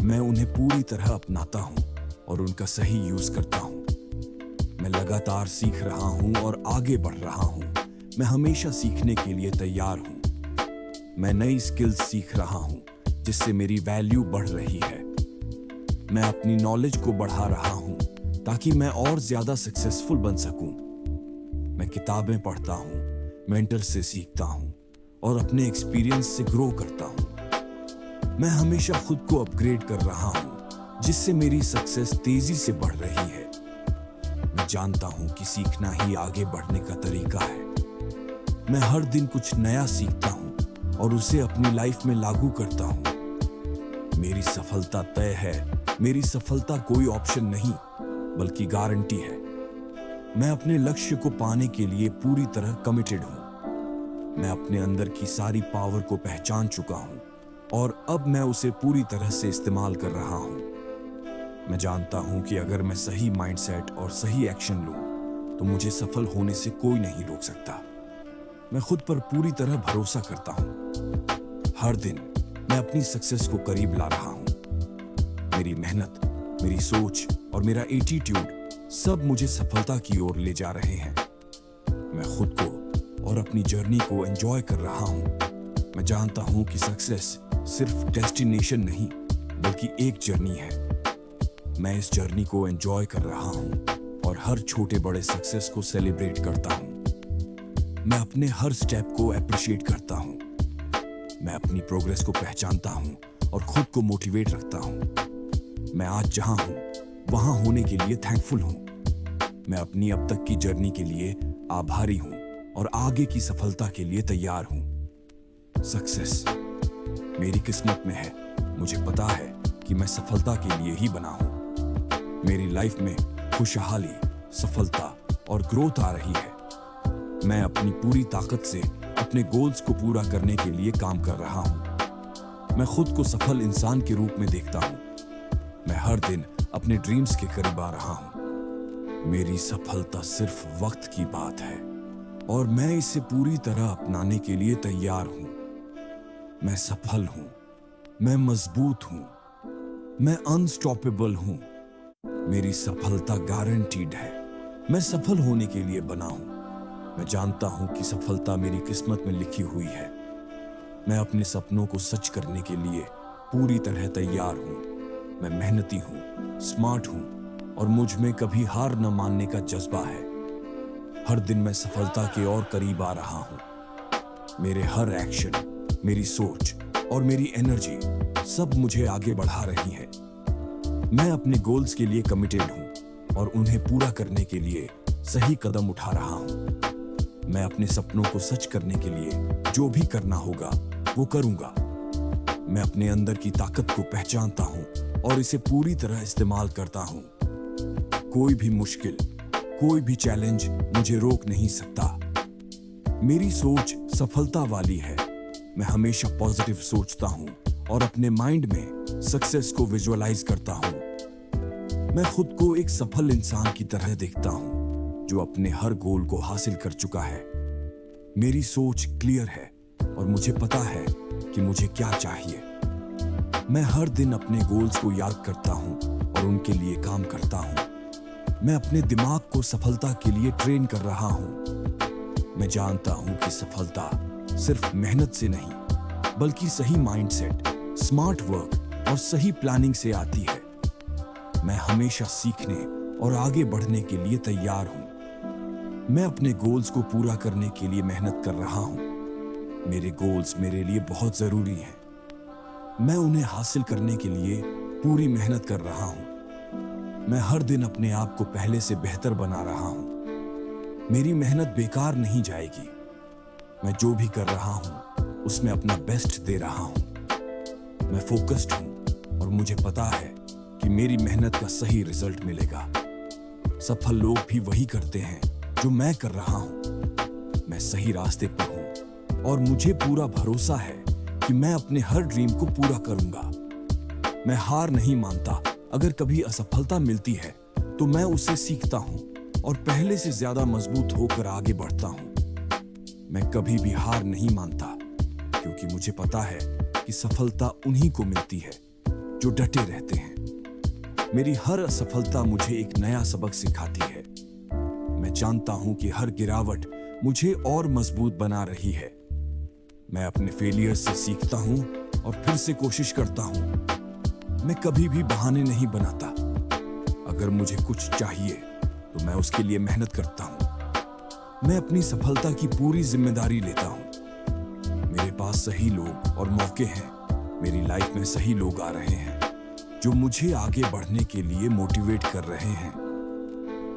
मैं उन्हें पूरी तरह अपनाता हूं और उनका सही यूज करता हूं। मैं लगातार सीख रहा हूं और आगे बढ़ रहा हूं। मैं हमेशा सीखने के लिए तैयार हूं। मैं नई स्किल्स सीख रहा हूं जिससे मेरी वैल्यू बढ़ रही है। मैं अपनी नॉलेज को बढ़ा रहा हूं ताकि मैं और ज्यादा सक्सेसफुल बन सकूं। मैं किताबें पढ़ता हूं, मेंटर से सीखता हूं और अपने एक्सपीरियंस से ग्रो करता हूं। मैं हमेशा खुद को अपग्रेड कर रहा हूं, जिससे मेरी सक्सेस तेजी से बढ़ रही है। मैं जानता हूं कि सीखना ही आगे बढ़ने का तरीका है। मैं हर दिन कुछ नया सीखता हूं और उसे अपनी लाइफ में लागू करता हूं। मेरी सफलता तय है। मेरी सफलता कोई ऑप्शन नहीं, बल्कि गारंटी है। मैं अपने लक्ष्य को पाने के लिए पूरी तरह कमिटेड हूं। मैं अपने अंदर की सारी पावर को पहचान चुका हूं और अब मैं उसे पूरी तरह से इस्तेमाल कर रहा हूं। मैं जानता हूं कि अगर मैं सही माइंडसेट और सही एक्शन लूं, तो मुझे सफल होने से कोई नहीं रोक सकता। मैं खुद पर पूरी तरह भरोसा करता हूं। हर दिन मैं अपनी सक्सेस को करीब ला रहा हूं। मेरी मेहनत, मेरी सोच और मेरा एटीट्यूड सब मुझे सफलता की ओर ले जा रहे हैं। मैं खुद को और अपनी जर्नी को एंजॉय कर रहा हूं। मैं जानता हूं कि सक्सेस सिर्फ डेस्टिनेशन नहीं, बल्कि एक जर्नी है। मैं इस जर्नी को एंजॉय कर रहा हूं और हर छोटे बड़े सक्सेस को सेलिब्रेट करता हूं। मैं अपने हर स्टेप को अप्रिशिएट करता हूं। मैं अपनी प्रोग्रेस को पहचानता हूं और खुद को मोटिवेट रखता हूं। मैं आज जहां हूं, वहां होने के लिए थैंकफुल हूं। मैं अपनी अब तक की जर्नी के लिए आभारी हूं और आगे की सफलता के लिए तैयार हूं। सक्सेस मेरी किस्मत में है। मुझे पता है कि मैं सफलता के लिए ही बना हूं। मेरी लाइफ में खुशहाली, सफलता और ग्रोथ आ रही है। मैं अपनी पूरी ताकत से अपने गोल्स को पूरा करने के लिए काम कर रहा हूं। मैं खुद को सफल इंसान के रूप में देखता हूं। मैं हर दिन अपने ड्रीम्स के करीब आ रहा हूं। मेरी सफलता सिर्फ वक्त की बात है और मैं इसे पूरी तरह अपनाने के लिए तैयार हूं। मैं सफल हूं। मैं मजबूत हूं। मैं अनस्टॉपेबल हूं। मेरी सफलता गारंटीड है। मैं सफल होने के लिए बना हूं। मैं जानता हूं कि सफलता मेरी किस्मत में लिखी हुई है। मैं अपने सपनों को सच करने के लिए पूरी तरह तैयार हूं। मैं मेहनती हूं, स्मार्ट हूं और मुझ में कभी हार न मानने का जज्बा है। हर दिन मैं सफलता के और करीब आ रहा हूं। मेरे हर एक्शन, मेरी सोच और मेरी एनर्जी सब मुझे आगे बढ़ा रही है। मैं अपने गोल्स के लिए कमिटेड हूं और उन्हें पूरा करने के लिए सही कदम उठा रहा हूं। मैं अपने सपनों को सच करने के लिए जो भी करना होगा वो करूंगा। मैं अपने अंदर की ताकत को पहचानता हूं और इसे पूरी तरह इस्तेमाल करता हूं। कोई भी मुश्किल, कोई भी चैलेंज मुझे रोक नहीं सकता। मेरी सोच सफलता वाली है। मैं हमेशा पॉजिटिव सोचता हूं और अपने माइंड में सक्सेस को विजुअलाइज करता हूं। मैं खुद को एक सफल इंसान की तरह देखता हूं जो अपने हर गोल को हासिल कर चुका है। मेरी सोच क्लियर है और मुझे पता है कि मुझे क्या चाहिए। मैं हर दिन अपने गोल्स को याद करता हूं और उनके लिए काम करता हूं। मैं अपने दिमाग को सफलता के लिए ट्रेन कर रहा हूं। मैं जानता हूं कि सफलता सिर्फ मेहनत से नहीं, बल्कि सही माइंडसेट, स्मार्ट वर्क और सही प्लानिंग से आती है। मैं हमेशा सीखने और आगे बढ़ने के लिए तैयार हूं। मैं अपने गोल्स को पूरा करने के लिए मेहनत कर रहा हूं। मेरे गोल्स मेरे लिए बहुत जरूरी हैं। मैं उन्हें हासिल करने के लिए पूरी मेहनत कर रहा हूं। मैं हर दिन अपने आप को पहले से बेहतर बना रहा हूं। मेरी मेहनत बेकार नहीं जाएगी। मैं जो भी कर रहा हूं उसमें अपना बेस्ट दे रहा हूं। मैं फोकस्ड हूं और मुझे पता है कि मेरी मेहनत का सही रिजल्ट मिलेगा। सफल लोग भी वही करते हैं जो मैं कर रहा हूं। मैं सही रास्ते पर हूं और मुझे पूरा भरोसा है कि मैं अपने हर ड्रीम को पूरा करूंगा। मैं हार नहीं मानता। अगर कभी असफलता मिलती है तो मैं उससे सीखता हूं और पहले से ज्यादा मजबूत होकर आगे बढ़ता हूं। मैं कभी भी हार नहीं मानता, क्योंकि मुझे पता है कि सफलता उन्हीं को मिलती है जो डटे रहते हैं। मेरी हर असफलता मुझे एक नया सबक सिखाती है। मैं जानता हूं कि हर गिरावट मुझे और मजबूत बना रही है। मैं अपने फेलियर से सीखता हूं और फिर से कोशिश करता हूं। मैं कभी भी बहाने नहीं बनाता। अगर मुझे कुछ चाहिए तो मैं उसके लिए मेहनत करता हूं। मैं अपनी सफलता की पूरी जिम्मेदारी लेता हूं। मेरे पास सही लोग और मौके हैं। मेरी लाइफ में सही लोग आ रहे हैं जो मुझे आगे बढ़ने के लिए मोटिवेट कर रहे हैं।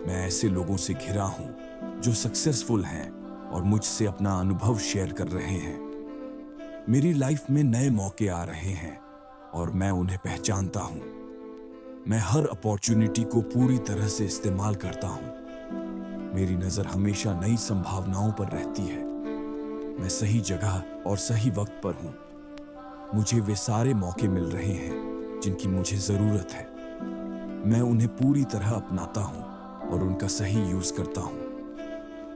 मैं ऐसे लोगों से घिरा हूं जो सक्सेसफुल हैं और मुझसे अपना अनुभव शेयर कर रहे हैं। मेरी लाइफ में नए मौके आ रहे हैं और मैं उन्हें पहचानता हूं। मैं हर अपॉर्चुनिटी को पूरी तरह से इस्तेमाल करता हूं। मेरी नजर हमेशा नई संभावनाओं पर रहती है। मैं सही जगह और सही वक्त पर हूं। मुझे वे सारे मौके मिल रहे हैं जिनकी मुझे जरूरत है। मैं उन्हें पूरी तरह अपनाता हूं और उनका सही यूज करता हूं।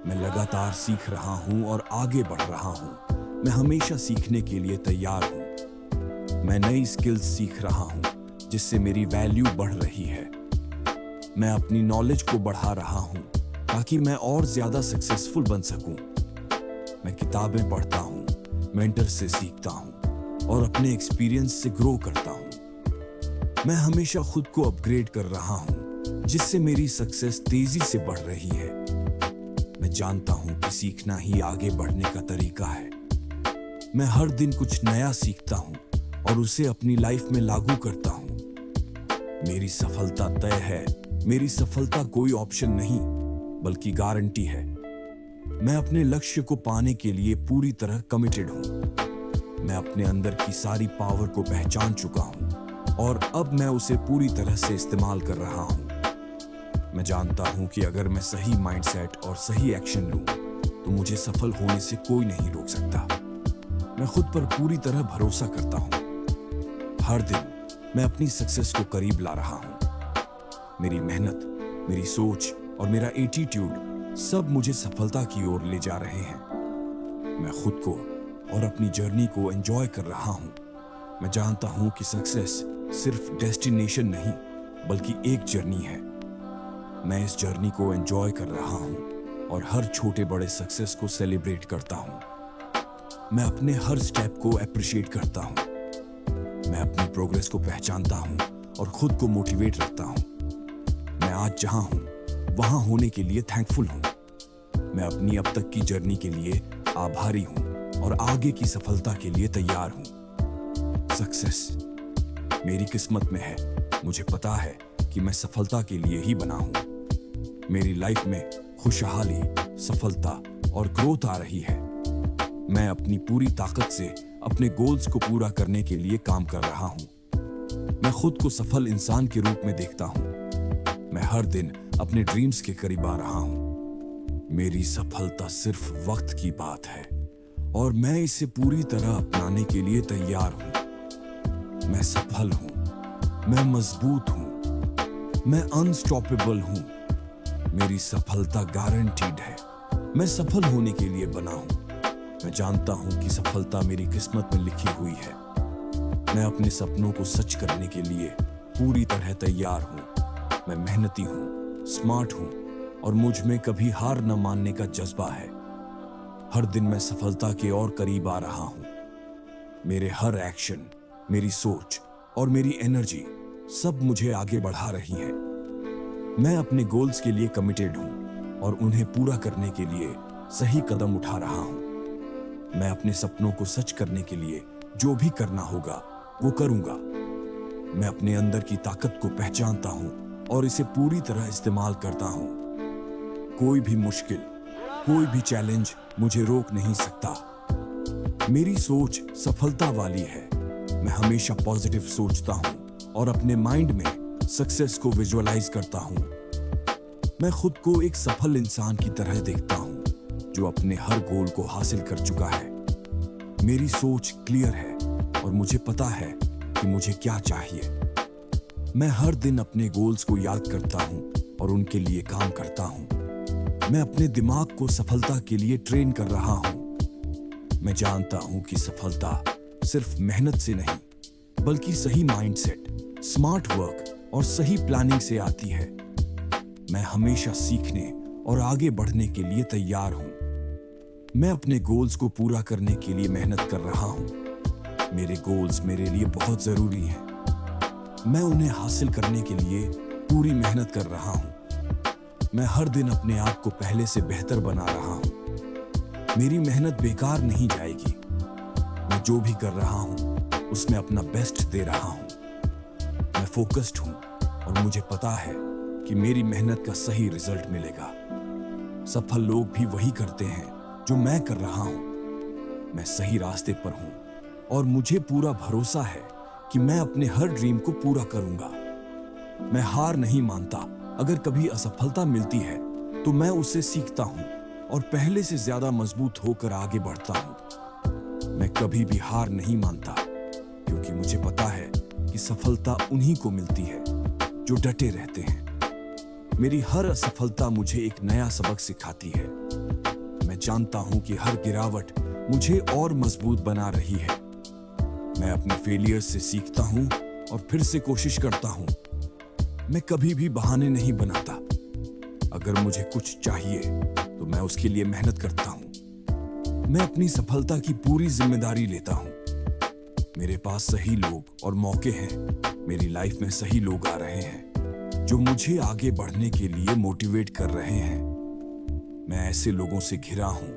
मैं लगातार सीख रहा हूं और आगे बढ़ रहा हूं। मैं हमेशा सीखने के लिए तैयार हूं। मैं नई स्किल्स सीख रहा हूं जिससे मेरी वैल्यू बढ़ रही है। मैं अपनी नॉलेज को बढ़ा रहा हूं ताकि मैं और ज्यादा सक्सेसफुल बन सकूं। मैं किताबें पढ़ता हूं, मेंटर से सीखता हूं और अपने एक्सपीरियंस से ग्रो करता हूं। मैं हमेशा खुद को अपग्रेड कर रहा हूं जिससे मेरी सक्सेस तेजी से बढ़ रही है। मैं जानता हूं कि सीखना ही आगे बढ़ने का तरीका है। मैं हर दिन कुछ नया सीखता हूं और उसे अपनी लाइफ में लागू करता हूं। मेरी सफलता तय है। मेरी सफलता कोई ऑप्शन नहीं बल्कि गारंटी है। मैं अपने लक्ष्य को पाने के लिए पूरी तरह कमिटेड हूं। मैं अपने अंदर की सारी पावर को पहचान चुका हूं और अब मैं उसे पूरी तरह से इस्तेमाल कर रहा हूं। मैं जानता हूं कि अगर मैं सही माइंडसेट और सही एक्शन लूं तो मुझे सफल होने से कोई नहीं रोक सकता। मैं खुद पर पूरी तरह भरोसा करता हूं। हर दिन मैं अपनी सक्सेस को करीब ला रहा हूं। मेरी मेहनत, मेरी सोच और मेरा एटीट्यूड सब मुझे सफलता की ओर ले जा रहे हैं। मैं खुद को और अपनी जर्नी को एंजॉय कर रहा हूं। मैं जानता हूं कि सक्सेस सिर्फ डेस्टिनेशन नहीं बल्कि एक जर्नी है। मैं इस जर्नी को एंजॉय कर रहा हूं और हर छोटे बड़े सक्सेस को सेलिब्रेट करता हूं। मैं अपने हर स्टेप को अप्रिशिएट करता हूं। मैं अपनी प्रोग्रेस को पहचानता हूं और खुद को मोटिवेट रखता हूं। मैं आज जहां हूं वहां होने के लिए थैंकफुल हूं। मैं अपनी अब तक की जर्नी के लिए आभारी हूं और आगे की सफलता के लिए तैयार हूं। सक्सेस मेरी किस्मत में है। मुझे पता है कि मैं सफलता के लिए ही बना हूं। मेरी लाइफ में खुशहाली, सफलता और ग्रोथ आ रही है। मैं अपनी पूरी ताकत से अपने गोल्स को पूरा करने के लिए काम कर रहा हूं। मैं खुद को सफल इंसान के रूप में देखता हूं। मैं हर दिन अपने ड्रीम्स के करीब आ रहा हूं। मेरी सफलता सिर्फ वक्त की बात है और मैं इसे पूरी तरह अपनाने के लिए तैयार हूं। मैं सफल हूं। मैं मजबूत हूं। मैं अनस्टॉपेबल हूं। मेरी सफलता गारंटीड है। मैं सफल होने के लिए बना हूं। मैं जानता हूं कि सफलता मेरी किस्मत में लिखी हुई है। मैं अपने सपनों को सच करने के लिए पूरी तरह तैयार हूं। मैं मेहनती हूं, स्मार्ट हूं और मुझ में कभी हार न मानने का जज्बा है। हर दिन मैं सफलता के और करीब आ रहा हूं। मेरे हर एक्शन, मेरी सोच और मेरी एनर्जी सब मुझे आगे बढ़ा रही है। मैं अपने गोल्स के लिए कमिटेड हूं और उन्हें पूरा करने के लिए सही कदम उठा रहा हूं। मैं अपने सपनों को सच करने के लिए जो भी करना होगा वो करूंगा। मैं अपने अंदर की ताकत को पहचानता हूं और इसे पूरी तरह इस्तेमाल करता हूं। कोई भी मुश्किल, कोई भी चैलेंज मुझे रोक नहीं सकता। मेरी सोच सफलता वाली है। मैं हमेशा पॉजिटिव सोचता हूं और अपने माइंड में सक्सेस को विजुअलाइज करता हूं। मैं खुद को एक सफल इंसान की तरह देखता हूं जो अपने हर गोल को हासिल कर चुका है। मेरी सोच क्लियर है और मुझे पता है कि मुझे क्या चाहिए। मैं हर दिन अपने गोल्स को याद करता हूं और उनके लिए काम करता हूं। मैं अपने दिमाग को सफलता के लिए ट्रेन कर रहा हूं। मैं जानता हूं कि सफलता सिर्फ मेहनत से नहीं बल्कि सही माइंडसेट, स्मार्ट वर्क और सही प्लानिंग से आती है। मैं हमेशा सीखने और आगे बढ़ने के लिए तैयार हूं। मैं अपने गोल्स को पूरा करने के लिए मेहनत कर रहा हूं। मेरे गोल्स मेरे लिए बहुत जरूरी हैं। मैं उन्हें हासिल करने के लिए पूरी मेहनत कर रहा हूं। मैं हर दिन अपने आप को पहले से बेहतर बना रहा हूं। मेरी मेहनत बेकार नहीं जाएगी। मैं जो भी कर रहा हूं उसमें अपना बेस्ट दे रहा हूं। मैं फोकस्ड हूं और मुझे पता है कि मेरी मेहनत का सही रिजल्ट मिलेगा। सफल लोग भी वही करते हैं जो मैं कर रहा हूं। मैं सही रास्ते पर हूं और मुझे पूरा भरोसा है कि मैं अपने हर ड्रीम को पूरा करूंगा। मैं हार नहीं मानता। अगर कभी असफलता मिलती है तो मैं उससे सीखता हूं और पहले से ज्यादा मजबूत होकर आगे बढ़ता हूं। मैं कभी भी हार नहीं मानता क्योंकि मुझे पता है कि सफलता उन्हीं को मिलती है जो डटे रहते हैं। मेरी हर असफलता मुझे एक नया सबक सिखाती है। मैं जानता हूं कि हर गिरावट मुझे और मजबूत बना रही है। मैं अपने फेलियर से सीखता हूं और फिर से कोशिश करता हूं। मैं कभी भी बहाने नहीं बनाता। अगर मुझे कुछ चाहिए तो मैं उसके लिए मेहनत करता हूं। मैं अपनी सफलता की पूरी जिम्मेदारी लेता हूं। मेरे पास सही लोग और मौके हैं। मेरी लाइफ में सही लोग आ रहे हैं जो मुझे आगे बढ़ने के लिए मोटिवेट कर रहे हैं। मैं ऐसे लोगों से घिरा हूं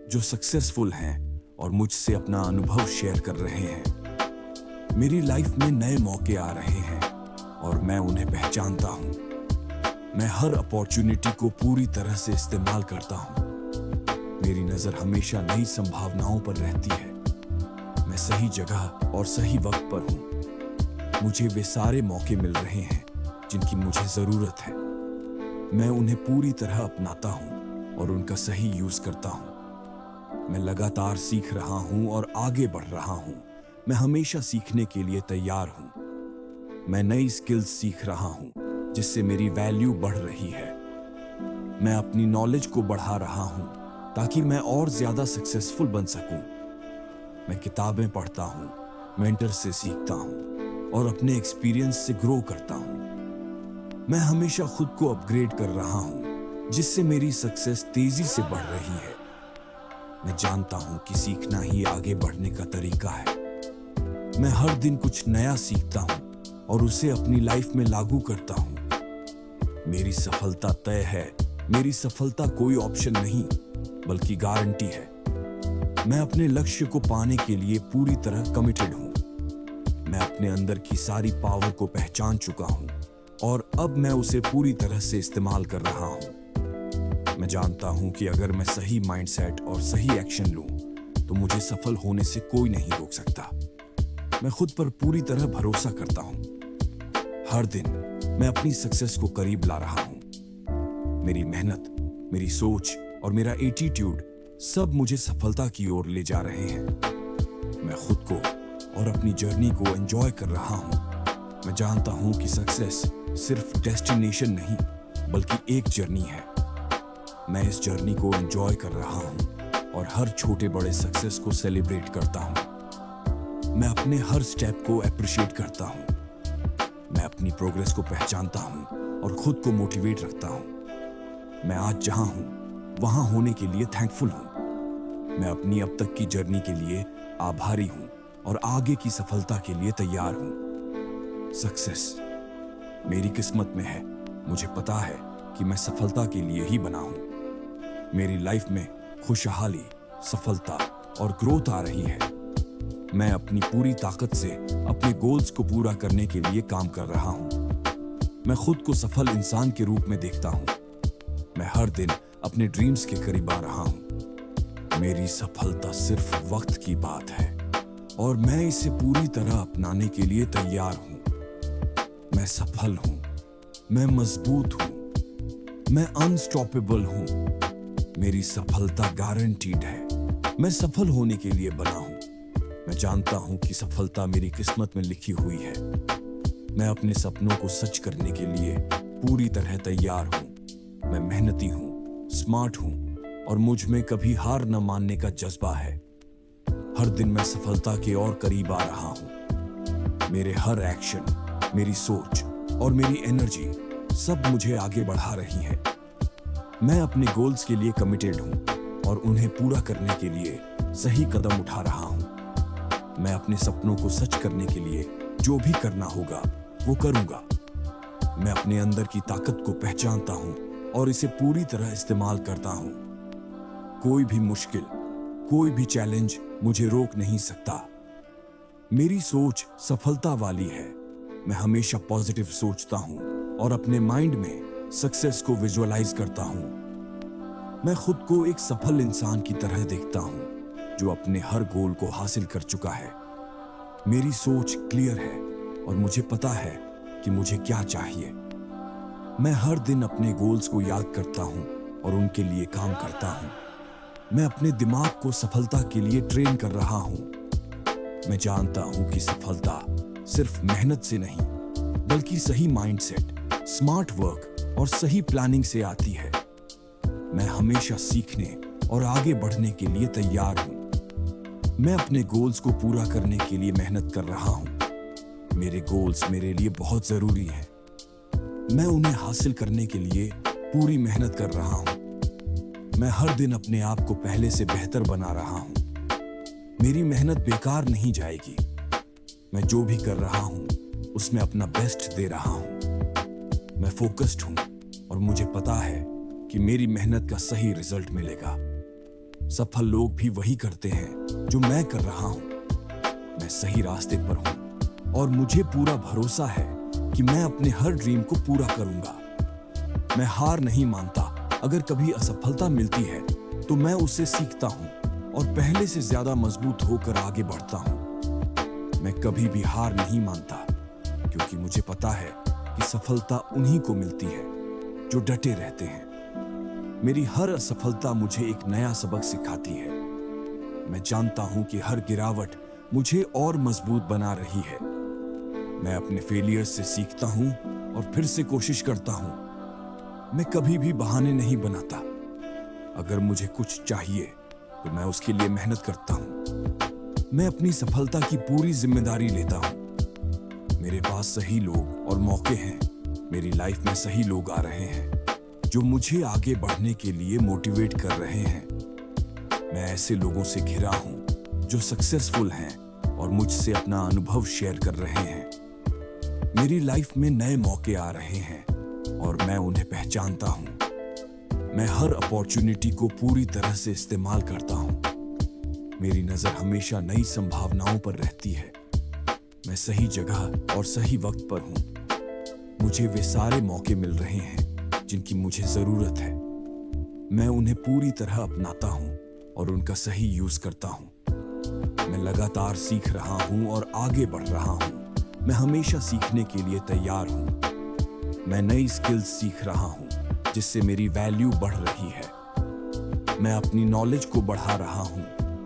जो सक्सेसफुल हैं और मुझसे अपना अनुभव शेयर कर रहे हैं। मेरी लाइफ में नए मौके आ रहे हैं और मैं उन्हें पहचानता हूं। मैं हर अपॉर्चुनिटी को पूरी तरह से इस्तेमाल करता हूं। मेरी नजर हमेशा नई संभावनाओं पर रहती है। मैं सही जगह और सही वक्त पर हूं। मुझे वे सारे मौके मिल रहे हैं जिनकी मुझे जरूरत है। मैं उन्हें पूरी तरह अपनाता हूं और उनका सही यूज करता हूं। मैं लगातार सीख रहा हूं और आगे बढ़ रहा हूं। मैं हमेशा सीखने के लिए तैयार हूं। मैं नई स्किल्स सीख रहा हूं जिससे मेरी वैल्यू बढ़ रही है। मैं अपनी नॉलेज को बढ़ा रहा हूं ताकि मैं और ज्यादा सक्सेसफुल बन सकूं। मैं किताबें पढ़ता हूं, मेंटर से सीखता हूं और अपने एक्सपीरियंस से ग्रो करता हूं। मैं हमेशा खुद को अपग्रेड कर रहा हूं जिससे मेरी सक्सेस तेजी से बढ़ रही है। मैं जानता हूं कि सीखना ही आगे बढ़ने का तरीका है। मैं हर दिन कुछ नया सीखता हूं और उसे अपनी लाइफ में लागू करता हूं। मेरी सफलता तय है। मेरी सफलता कोई ऑप्शन नहीं बल्कि गारंटी है। मैं अपने लक्ष्य को पाने के लिए पूरी तरह कमिटेड हूं। मैं अपने अंदर की सारी पावर को पहचान चुका हूं और अब मैं उसे पूरी तरह से इस्तेमाल कर रहा हूं। मैं जानता हूं कि अगर मैं सही माइंडसेट और सही एक्शन लूं तो मुझे सफल होने से कोई नहीं रोक सकता। मैं खुद पर पूरी तरह भरोसा करता हूं। हर दिन मैं अपनी सक्सेस को करीब ला रहा हूं। मेरी मेहनत, मेरी सोच और मेरा एटीट्यूड सब मुझे सफलता की ओर ले जा रहे हैं। मैं खुद को और अपनी जर्नी को एंजॉय कर रहा हूं। मैं जानता हूं कि सक्सेस सिर्फ डेस्टिनेशन नहीं बल्कि एक जर्नी है। मैं इस जर्नी को एंजॉय कर रहा हूं और हर छोटे बड़े सक्सेस को सेलिब्रेट करता हूं। मैं अपने हर स्टेप को अप्रिशिएट करता हूं। मैं अपनी प्रोग्रेस को पहचानता हूं और खुद को मोटिवेट रखता हूं। मैं आज जहां हूं वहां होने के लिए थैंकफुल हूं। मैं अपनी अब तक की जर्नी के लिए आभारी हूं और आगे की सफलता के लिए तैयार हूं। सक्सेस मेरी किस्मत में है। मुझे पता है कि मैं सफलता के लिए ही बना हूं। मेरी लाइफ में खुशहाली, सफलता और ग्रोथ आ रही है। मैं अपनी पूरी ताकत से अपने गोल्स को पूरा करने के लिए काम कर रहा हूं। मैं खुद को सफल इंसान के रूप में देखता हूं। मैं हर दिन अपने ड्रीम्स के करीब आ रहा हूं। मेरी सफलता सिर्फ वक्त की बात है और मैं इसे पूरी तरह अपनाने के लिए तैयार हूं। मैं सफल हूं। मैं मजबूत हूं। मैं अनस्टॉपेबल हूं। मेरी सफलता गारंटीड है। मैं सफल होने के लिए बना हूं। मैं जानता हूं कि सफलता मेरी किस्मत में लिखी हुई है। मैं अपने सपनों को सच करने के लिए पूरी तरह तैयार हूं। मैं मेहनती हूं, स्मार्ट हूं और मुझ में कभी हार न मानने का जज्बा है। हर दिन मैं सफलता के और करीब आ रहा हूं। मेरे हर एक्शन, मेरी सोच और मेरी एनर्जी सब मुझे आगे बढ़ा रही है। मैं अपने गोल्स के लिए कमिटेड हूं और उन्हें पूरा करने के लिए सही कदम उठा रहा हूं। मैं अपने सपनों को सच करने के लिए जो भी करना होगा वो करूंगा। मैं अपने अंदर की ताकत को पहचानता हूं और इसे पूरी तरह इस्तेमाल करता हूं। कोई भी मुश्किल, कोई भी चैलेंज मुझे रोक नहीं सकता। मेरी सोच सफलता वाली है। मैं हमेशा पॉजिटिव सोचता हूं और अपने माइंड में सक्सेस को विजुअलाइज करता हूं। मैं खुद को एक सफल इंसान की तरह देखता हूं जो अपने हर गोल को हासिल कर चुका है। मेरी सोच क्लियर है और मुझे पता है कि मुझे क्या चाहिए। मैं हर दिन अपने गोल्स को याद करता हूं और उनके लिए काम करता हूं। मैं अपने दिमाग को सफलता के लिए ट्रेन कर रहा हूं। मैं जानता हूं कि सफलता सिर्फ मेहनत से नहीं, बल्कि सही माइंडसेट, स्मार्ट वर्क और सही प्लानिंग से आती है। मैं हमेशा सीखने और आगे बढ़ने के लिए तैयार हूं। मैं अपने गोल्स को पूरा करने के लिए मेहनत कर रहा हूं। मेरे गोल्स मेरे लिए बहुत जरूरी हैं। मैं उन्हें हासिल करने के लिए पूरी मेहनत कर रहा हूं। मैं हर दिन अपने आप को पहले से बेहतर बना रहा हूं। मेरी मेहनत बेकार नहीं जाएगी। मैं जो भी कर रहा हूं उसमें अपना बेस्ट दे रहा हूं। मैं फोकस्ड हूं और मुझे पता है कि मेरी मेहनत का सही रिजल्ट मिलेगा। सफल लोग भी वही करते हैं जो मैं कर रहा हूं। मैं सही रास्ते पर हूं और मुझे पूरा भरोसा है कि मैं अपने हर ड्रीम को पूरा करूंगा। मैं हार नहीं मानता। अगर कभी असफलता मिलती है तो मैं उससे सीखता हूं और पहले से ज्यादा मजबूत होकर आगे बढ़ता हूं। मैं कभी भी हार नहीं मानता क्योंकि मुझे पता है कि सफलता उन्हीं को मिलती है जो डटे रहते हैं। मेरी हर असफलता मुझे एक नया सबक सिखाती है। मैं जानता हूं कि हर गिरावट मुझे और मजबूत बना रही है। मैं अपने फेलियर से सीखता हूं और फिर से कोशिश करता हूं। मैं कभी भी बहाने नहीं बनाता। अगर मुझे कुछ चाहिए तो मैं उसके लिए मेहनत करता हूं। मैं अपनी सफलता की पूरी जिम्मेदारी लेता हूं। मेरे पास सही लोग और मौके हैं। मेरी लाइफ में सही लोग आ रहे हैं जो मुझे आगे बढ़ने के लिए मोटिवेट कर रहे हैं। मैं ऐसे लोगों से घिरा हूं जो सक्सेसफुल हैं और मुझसे अपना अनुभव शेयर कर रहे हैं। मेरी लाइफ में नए मौके आ रहे हैं और मैं उन्हें पहचानता हूं। मैं हर अपॉर्चुनिटी को पूरी तरह से इस्तेमाल करता हूं। मेरी नजर हमेशा नई संभावनाओं पर रहती है। मैं सही जगह और सही वक्त पर हूं। मुझे वे सारे मौके मिल रहे हैं जिनकी मुझे जरूरत है। मैं उन्हें पूरी तरह अपनाता हूं और उनका सही यूज करता हूं। मैं लगातार सीख रहा हूं और आगे बढ़ रहा हूं। मैं हमेशा सीखने के लिए तैयार हूं। मैं नई स्किल्स सीख रहा हूं जिससे मेरी वैल्यू बढ़ रही है। मैं अपनी नॉलेज को बढ़ा रहा हूं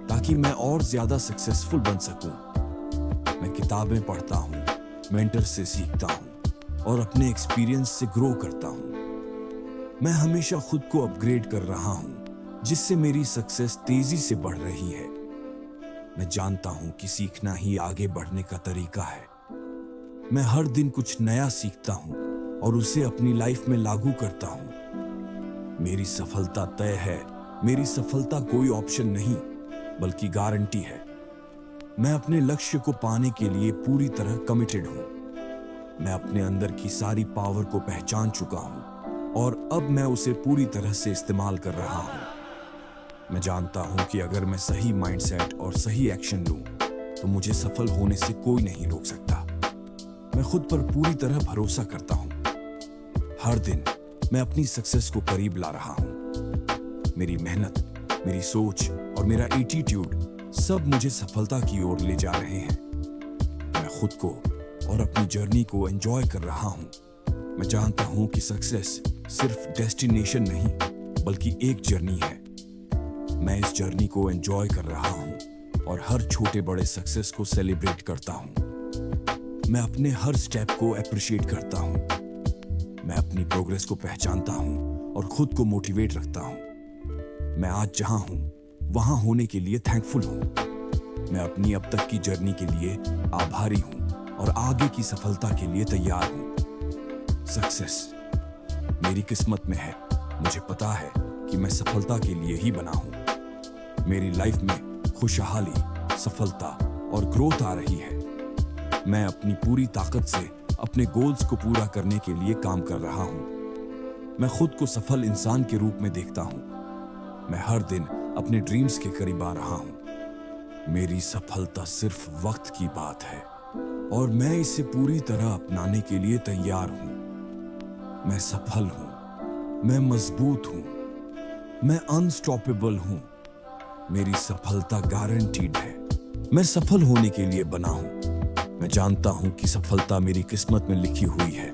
ताकि मैं और ज्यादा सक्सेसफुल बन सकूं। मैं किताबें पढ़ता हूं, मेंटर से सीखता हूं और अपने एक्सपीरियंस से ग्रो करता हूं। मैं हमेशा खुद को अपग्रेड कर रहा हूं जिससे मेरी सक्सेस तेजी से बढ़ रही है। मैं जानता हूं कि सीखना ही आगे बढ़ने का तरीका है। मैं हर दिन कुछ नया सीखता हूं और उसे अपनी लाइफ में लागू करता हूं। मेरी सफलता तय है। मेरी सफलता कोई ऑप्शन नहीं बल्कि गारंटी है। मैं अपने लक्ष्य को पाने के लिए पूरी तरह कमिटेड हूं। मैं अपने अंदर की सारी पावर को पहचान चुका हूं और अब मैं उसे पूरी तरह से इस्तेमाल कर रहा हूं। मैं जानता हूं कि अगर मैं सही माइंडसेट और सही एक्शन लूं तो मुझे सफल होने से कोई नहीं रोक सकता। मैं खुद पर पूरी तरह भरोसा करता हूं। हर दिन मैं अपनी सक्सेस को करीब ला रहा हूं। मेरी मेहनत, मेरी सोच और मेरा एटीट्यूड सब मुझे सफलता की ओर ले जा रहे हैं। मैं खुद को और अपनी जर्नी को एंजॉय कर रहा हूं। मैं जानता हूं कि सक्सेस सिर्फ डेस्टिनेशन नहीं बल्कि एक जर्नी है। मैं इस जर्नी को एंजॉय कर रहा हूं और हर छोटे बड़े सक्सेस को सेलिब्रेट करता हूं। मैं अपने हर स्टेप को अप्रिशिएट करता हूं। मैं अपनी प्रोग्रेस को पहचानता हूं और खुद को मोटिवेट रखता हूं। मैं आज जहां हूं वहां होने के लिए थैंकफुल हूं। मैं अपनी अब तक की जर्नी के लिए आभारी हूं और आगे की सफलता के लिए तैयार हूं। सक्सेस मेरी किस्मत में है। मुझे पता है कि मैं सफलता के लिए ही बना हूं। मेरी लाइफ में खुशहाली, सफलता और ग्रोथ आ रही है। मैं अपनी पूरी ताकत से अपने गोल्स को पूरा करने के लिए काम कर रहा हूं। मैं खुद को सफल इंसान के रूप में देखता हूं। मैं हर दिन अपने ड्रीम्स के करीब आ रहा हूं। मेरी सफलता सिर्फ वक्त की बात है और मैं इसे पूरी तरह अपनाने के लिए तैयार हूं। मैं सफल हूं, मैं मजबूत हूं, मैं अनस्टॉपेबल हूं। मेरी सफलता गारंटीड है। मैं सफल होने के लिए बना हूं। मैं जानता हूं कि सफलता मेरी किस्मत में लिखी हुई है।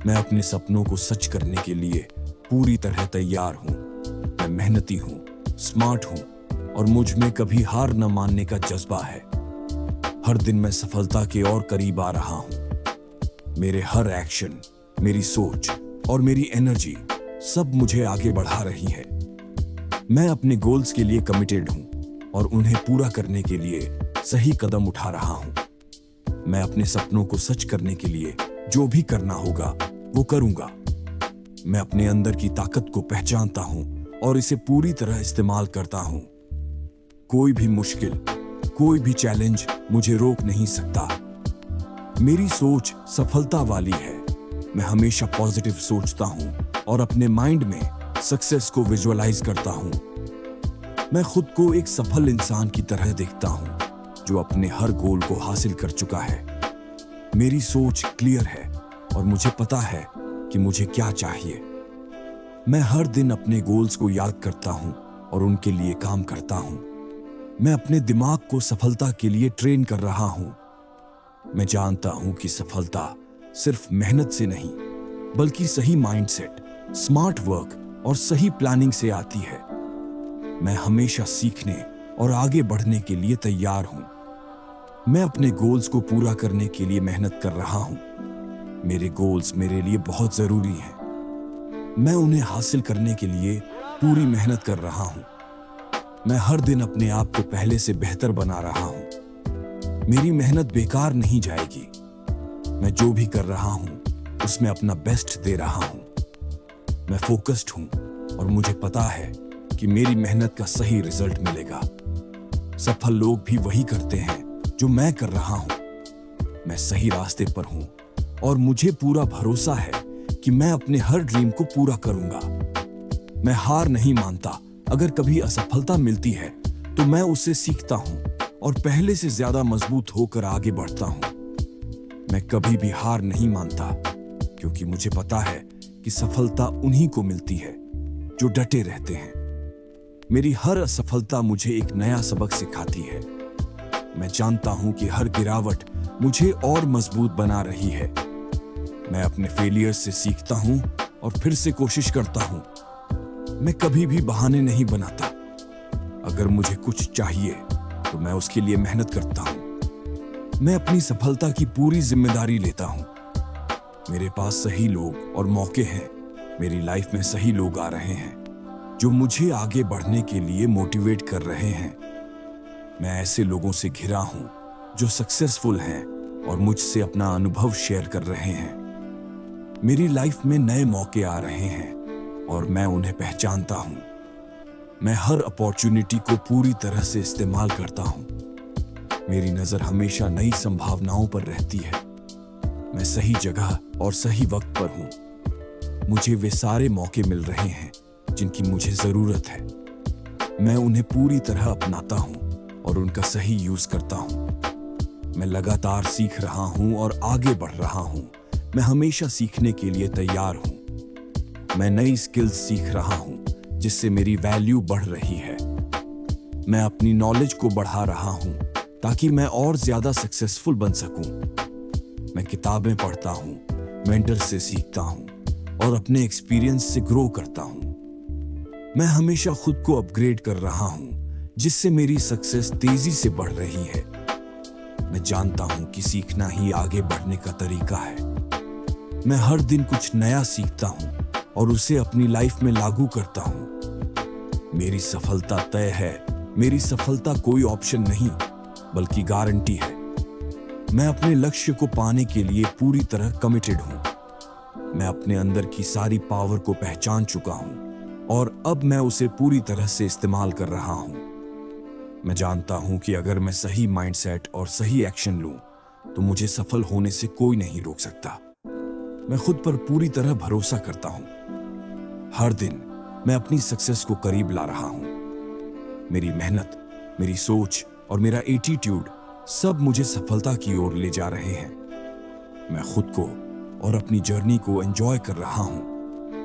मैं अपने सपनों को सच करने के लिए पूरी तरह तैयार हूं। मैं मेहनती हूं, स्मार्ट हूं और मुझ में कभी हार न मानने का जज्बा है। हर दिन मैं सफलता के और करीब आ रहा हूं। मेरे हर एक्शन, मेरी सोच और मेरी एनर्जी सब मुझे आगे बढ़ा रही है। मैं अपने गोल्स के लिए कमिटेड हूं और उन्हें पूरा करने के लिए सही कदम उठा रहा हूं। मैं अपने सपनों को सच करने के लिए जो भी करना होगा वो करूंगा। मैं अपने अंदर की ताकत को पहचानता हूं और इसे पूरी तरह इस्तेमाल करता हूं। कोई भी मुश्किल, कोई भी चैलेंज मुझे रोक नहीं सकता। मेरी सोच सफलता वाली है। मैं हमेशा पॉजिटिव सोचता हूं और अपने माइंड में सक्सेस को विजुअलाइज करता हूं। मैं खुद को एक सफल इंसान की तरह देखता हूं जो अपने हर गोल को हासिल कर चुका है। मेरी सोच क्लियर है और मुझे पता है कि मुझे क्या चाहिए। मैं हर दिन अपने गोल्स को याद करता हूं और उनके लिए काम करता हूं। मैं अपने दिमाग को सफलता के लिए ट्रेन कर रहा हूं। मैं जानता हूं कि सफलता सिर्फ मेहनत से नहीं, बल्कि सही माइंडसेट, स्मार्ट वर्क और सही प्लानिंग से आती है। मैं हमेशा सीखने और आगे बढ़ने के लिए तैयार हूं। मैं अपने गोल्स को पूरा करने के लिए मेहनत कर रहा हूं। मेरे गोल्स मेरे लिए बहुत जरूरी हैं। मैं उन्हें हासिल करने के लिए पूरी मेहनत कर रहा हूं। मैं हर दिन अपने आप को पहले से बेहतर बना रहा हूं। मेरी मेहनत बेकार नहीं जाएगी। मैं जो भी कर रहा हूं उसमें अपना बेस्ट दे रहा हूं। मैं फोकस्ड हूं और मुझे पता है कि मेरी मेहनत का सही रिजल्ट मिलेगा। सफल लोग भी वही करते हैं जो मैं कर रहा हूं। मैं सही रास्ते पर हूं और मुझे पूरा भरोसा है कि मैं अपने हर ड्रीम को पूरा करूंगा। मैं हार नहीं मानता। अगर कभी असफलता मिलती है तो मैं उससे सीखता हूं और पहले से ज्यादा मजबूत होकर आगे बढ़ता हूं। मैं कभी भी हार नहीं मानता क्योंकि मुझे पता है कि सफलता उन्हीं को मिलती है जो डटे रहते हैं। मेरी हर असफलता मुझे एक नया सबक सिखाती है। मैं जानता हूं कि हर गिरावट मुझे और मजबूत बना रही है। मैं अपने फेलियर से सीखता हूं और फिर से कोशिश करता हूं। मैं कभी भी बहाने नहीं बनाता। अगर मुझे कुछ चाहिए तो मैं उसके लिए मेहनत करता हूं। मैं अपनी सफलता की पूरी जिम्मेदारी लेता हूं। मेरे पास सही लोग और मौके हैं। मेरी लाइफ में सही लोग आ रहे हैं जो मुझे आगे बढ़ने के लिए मोटिवेट कर रहे हैं। मैं ऐसे लोगों से घिरा हूं जो सक्सेसफुल हैं और मुझसे अपना अनुभव शेयर कर रहे हैं। मेरी लाइफ में नए मौके आ रहे हैं और मैं उन्हें पहचानता हूं। मैं हर अपॉर्चुनिटी को पूरी तरह से इस्तेमाल करता हूं। मेरी नजर हमेशा नई संभावनाओं पर रहती है। मैं सही जगह और सही वक्त पर हूं। मुझे वे सारे मौके मिल रहे हैं जिनकी मुझे जरूरत है। मैं उन्हें पूरी तरह अपनाता हूं और उनका सही यूज करता हूं। मैं लगातार सीख रहा हूं और आगे बढ़ रहा हूं। मैं हमेशा सीखने के लिए तैयार हूं। मैं नई स्किल्स सीख रहा हूं जिससे मेरी वैल्यू बढ़ रही है। मैं अपनी नॉलेज को बढ़ा रहा हूं ताकि मैं और ज्यादा सक्सेसफुल बन सकूं। मैं किताबें पढ़ता हूं, मेंटर से सीखता हूं और अपने एक्सपीरियंस से ग्रो करता हूं। मैं हमेशा खुद को अपग्रेड कर रहा हूं जिससे मेरी सक्सेस तेजी से बढ़ रही है। मैं जानता हूं कि सीखना ही आगे बढ़ने का तरीका है। मैं हर दिन कुछ नया सीखता हूं और उसे अपनी लाइफ में लागू करता हूं। मेरी सफलता तय है। मेरी सफलता कोई ऑप्शन नहीं बल्कि गारंटी है। मैं अपने लक्ष्य को पाने के लिए पूरी तरह कमिटेड हूं। मैं अपने अंदर की सारी पावर को पहचान चुका हूं और अब मैं उसे पूरी तरह से इस्तेमाल कर रहा हूं। मैं जानता हूं कि अगर मैं सही माइंडसेट और सही एक्शन लूं तो मुझे सफल होने से कोई नहीं रोक सकता। मैं खुद पर पूरी तरह भरोसा करता हूं। हर दिन मैं अपनी सक्सेस को करीब ला रहा हूं। मेरी मेहनत, मेरी सोच और मेरा एटीट्यूड सब मुझे सफलता की ओर ले जा रहे हैं। मैं खुद को और अपनी जर्नी को एंजॉय कर रहा हूं।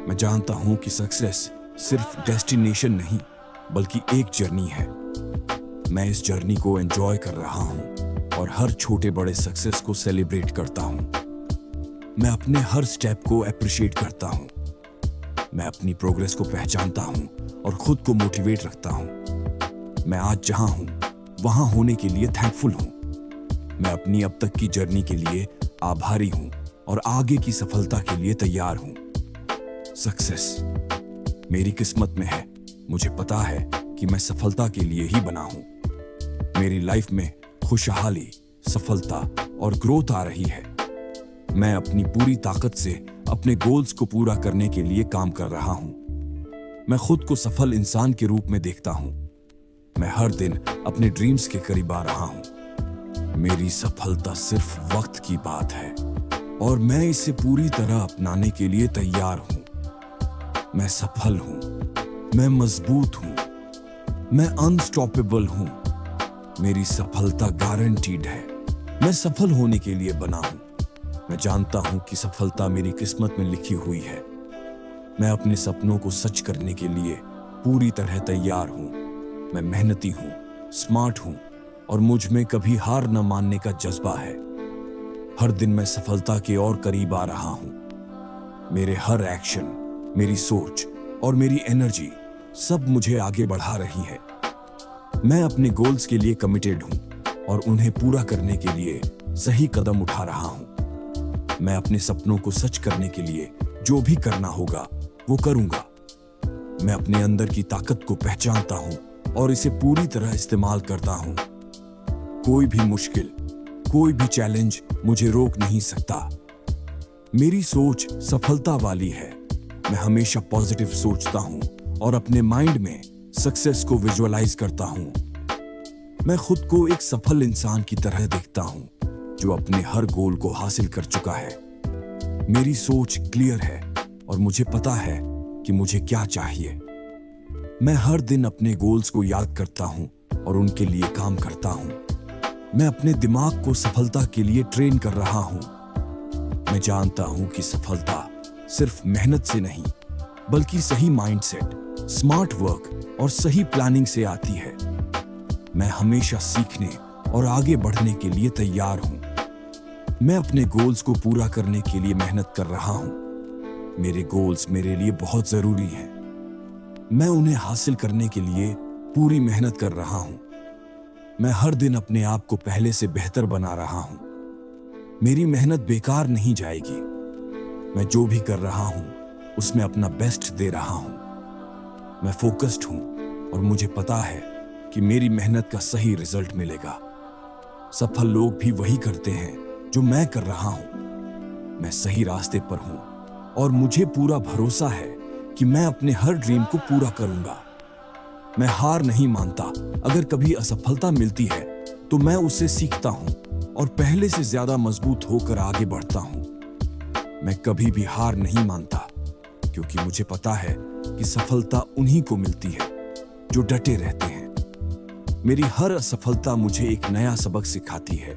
मैं जानता हूं कि सक्सेस सिर्फ डेस्टिनेशन नहीं बल्कि एक जर्नी है। मैं इस जर्नी को एंजॉय कर रहा हूं और हर छोटे बड़े सक्सेस को सेलिब्रेट करता हूं। मैं अपने हर स्टेप को अप्रिशिएट करता हूं। मैं अपनी प्रोग्रेस को पहचानता हूं और खुद को मोटिवेट रखता हूं। मैं आज जहां हूं वहां होने के लिए थैंकफुल हूं। मैं अपनी अब तक की जर्नी के लिए आभारी हूं और आगे की सफलता के लिए तैयार हूं। सक्सेस मेरी किस्मत में है। मुझे पता है कि मैं सफलता के लिए ही बना हूं। मेरी लाइफ में खुशहाली, सफलता और ग्रोथ आ रही है। मैं अपनी पूरी ताकत से अपने गोल्स को पूरा करने के लिए काम कर रहा हूं। मैं खुद को सफल इंसान के रूप में देखता हूं। मैं हर दिन अपने ड्रीम्स के करीब आ रहा हूं। मेरी सफलता सिर्फ वक्त की बात है और मैं इसे पूरी तरह अपनाने के लिए तैयार हूं। मैं सफल हूं, मैं मजबूत हूं, मैं अनस्टॉपेबल हूं। मेरी सफलता गारंटीड है। मैं सफल होने के लिए बना हूं। मैं जानता हूं कि सफलता मेरी किस्मत में लिखी हुई है। मैं अपने सपनों को सच करने के लिए पूरी तरह तैयार हूं। मैं मेहनती हूं, स्मार्ट हूं और मुझ में कभी हार न मानने का जज्बा है। हर दिन मैं सफलता के और करीब आ रहा हूं। मेरे हर एक्शन, मेरी सोच और मेरी एनर्जी सब मुझे आगे बढ़ा रही है। मैं अपने गोल्स के लिए कमिटेड हूं और उन्हें पूरा करने के लिए सही कदम उठा रहा हूं। मैं अपने सपनों को सच करने के लिए जो भी करना होगा वो करूंगा। मैं अपने अंदर की ताकत को पहचानता हूं और इसे पूरी तरह इस्तेमाल करता हूं। कोई भी मुश्किल, कोई भी चैलेंज मुझे रोक नहीं सकता। मेरी सोच सफलता वाली है। मैं हमेशा पॉजिटिव सोचता हूं और अपने माइंड में सक्सेस को विजुअलाइज करता हूं। मैं खुद को एक सफल इंसान की तरह देखता हूं जो अपने हर गोल को हासिल कर चुका है। मेरी सोच क्लियर है और मुझे पता है कि मुझे क्या चाहिए। मैं हर दिन अपने गोल्स को याद करता हूं और उनके लिए काम करता हूं। मैं अपने दिमाग को सफलता के लिए ट्रेन कर रहा हूं। मैं जानता हूं कि सफलता सिर्फ मेहनत से नहीं बल्कि सही माइंडसेट, स्मार्ट वर्क और सही प्लानिंग से आती है। मैं हमेशा सीखने और आगे बढ़ने के लिए तैयार हूं। मैं अपने गोल्स को पूरा करने के लिए मेहनत कर रहा हूं। मेरे गोल्स मेरे लिए बहुत जरूरी हैं। मैं उन्हें हासिल करने के लिए पूरी मेहनत कर रहा हूं। मैं हर दिन अपने आप को पहले से बेहतर बना रहा हूं। मेरी मेहनत बेकार नहीं जाएगी। मैं जो भी कर रहा हूं उसमें अपना बेस्ट दे रहा हूं। मैं फोकस्ड हूं और मुझे पता है कि मेरी मेहनत का सही रिजल्ट मिलेगा। सफल लोग भी वही करते हैं जो मैं कर रहा हूं। मैं सही रास्ते पर हूं और मुझे पूरा भरोसा है कि मैं अपने हर ड्रीम को पूरा करूंगा। मैं हार नहीं मानता। अगर कभी असफलता मिलती है तो मैं उससे सीखता हूं और पहले से ज्यादा मजबूत होकर आगे बढ़ता हूं। मैं कभी भी हार नहीं मानता क्योंकि मुझे पता है कि सफलता उन्हीं को मिलती है जो डटे रहते हैं। मेरी हर असफलता मुझे एक नया सबक सिखाती है।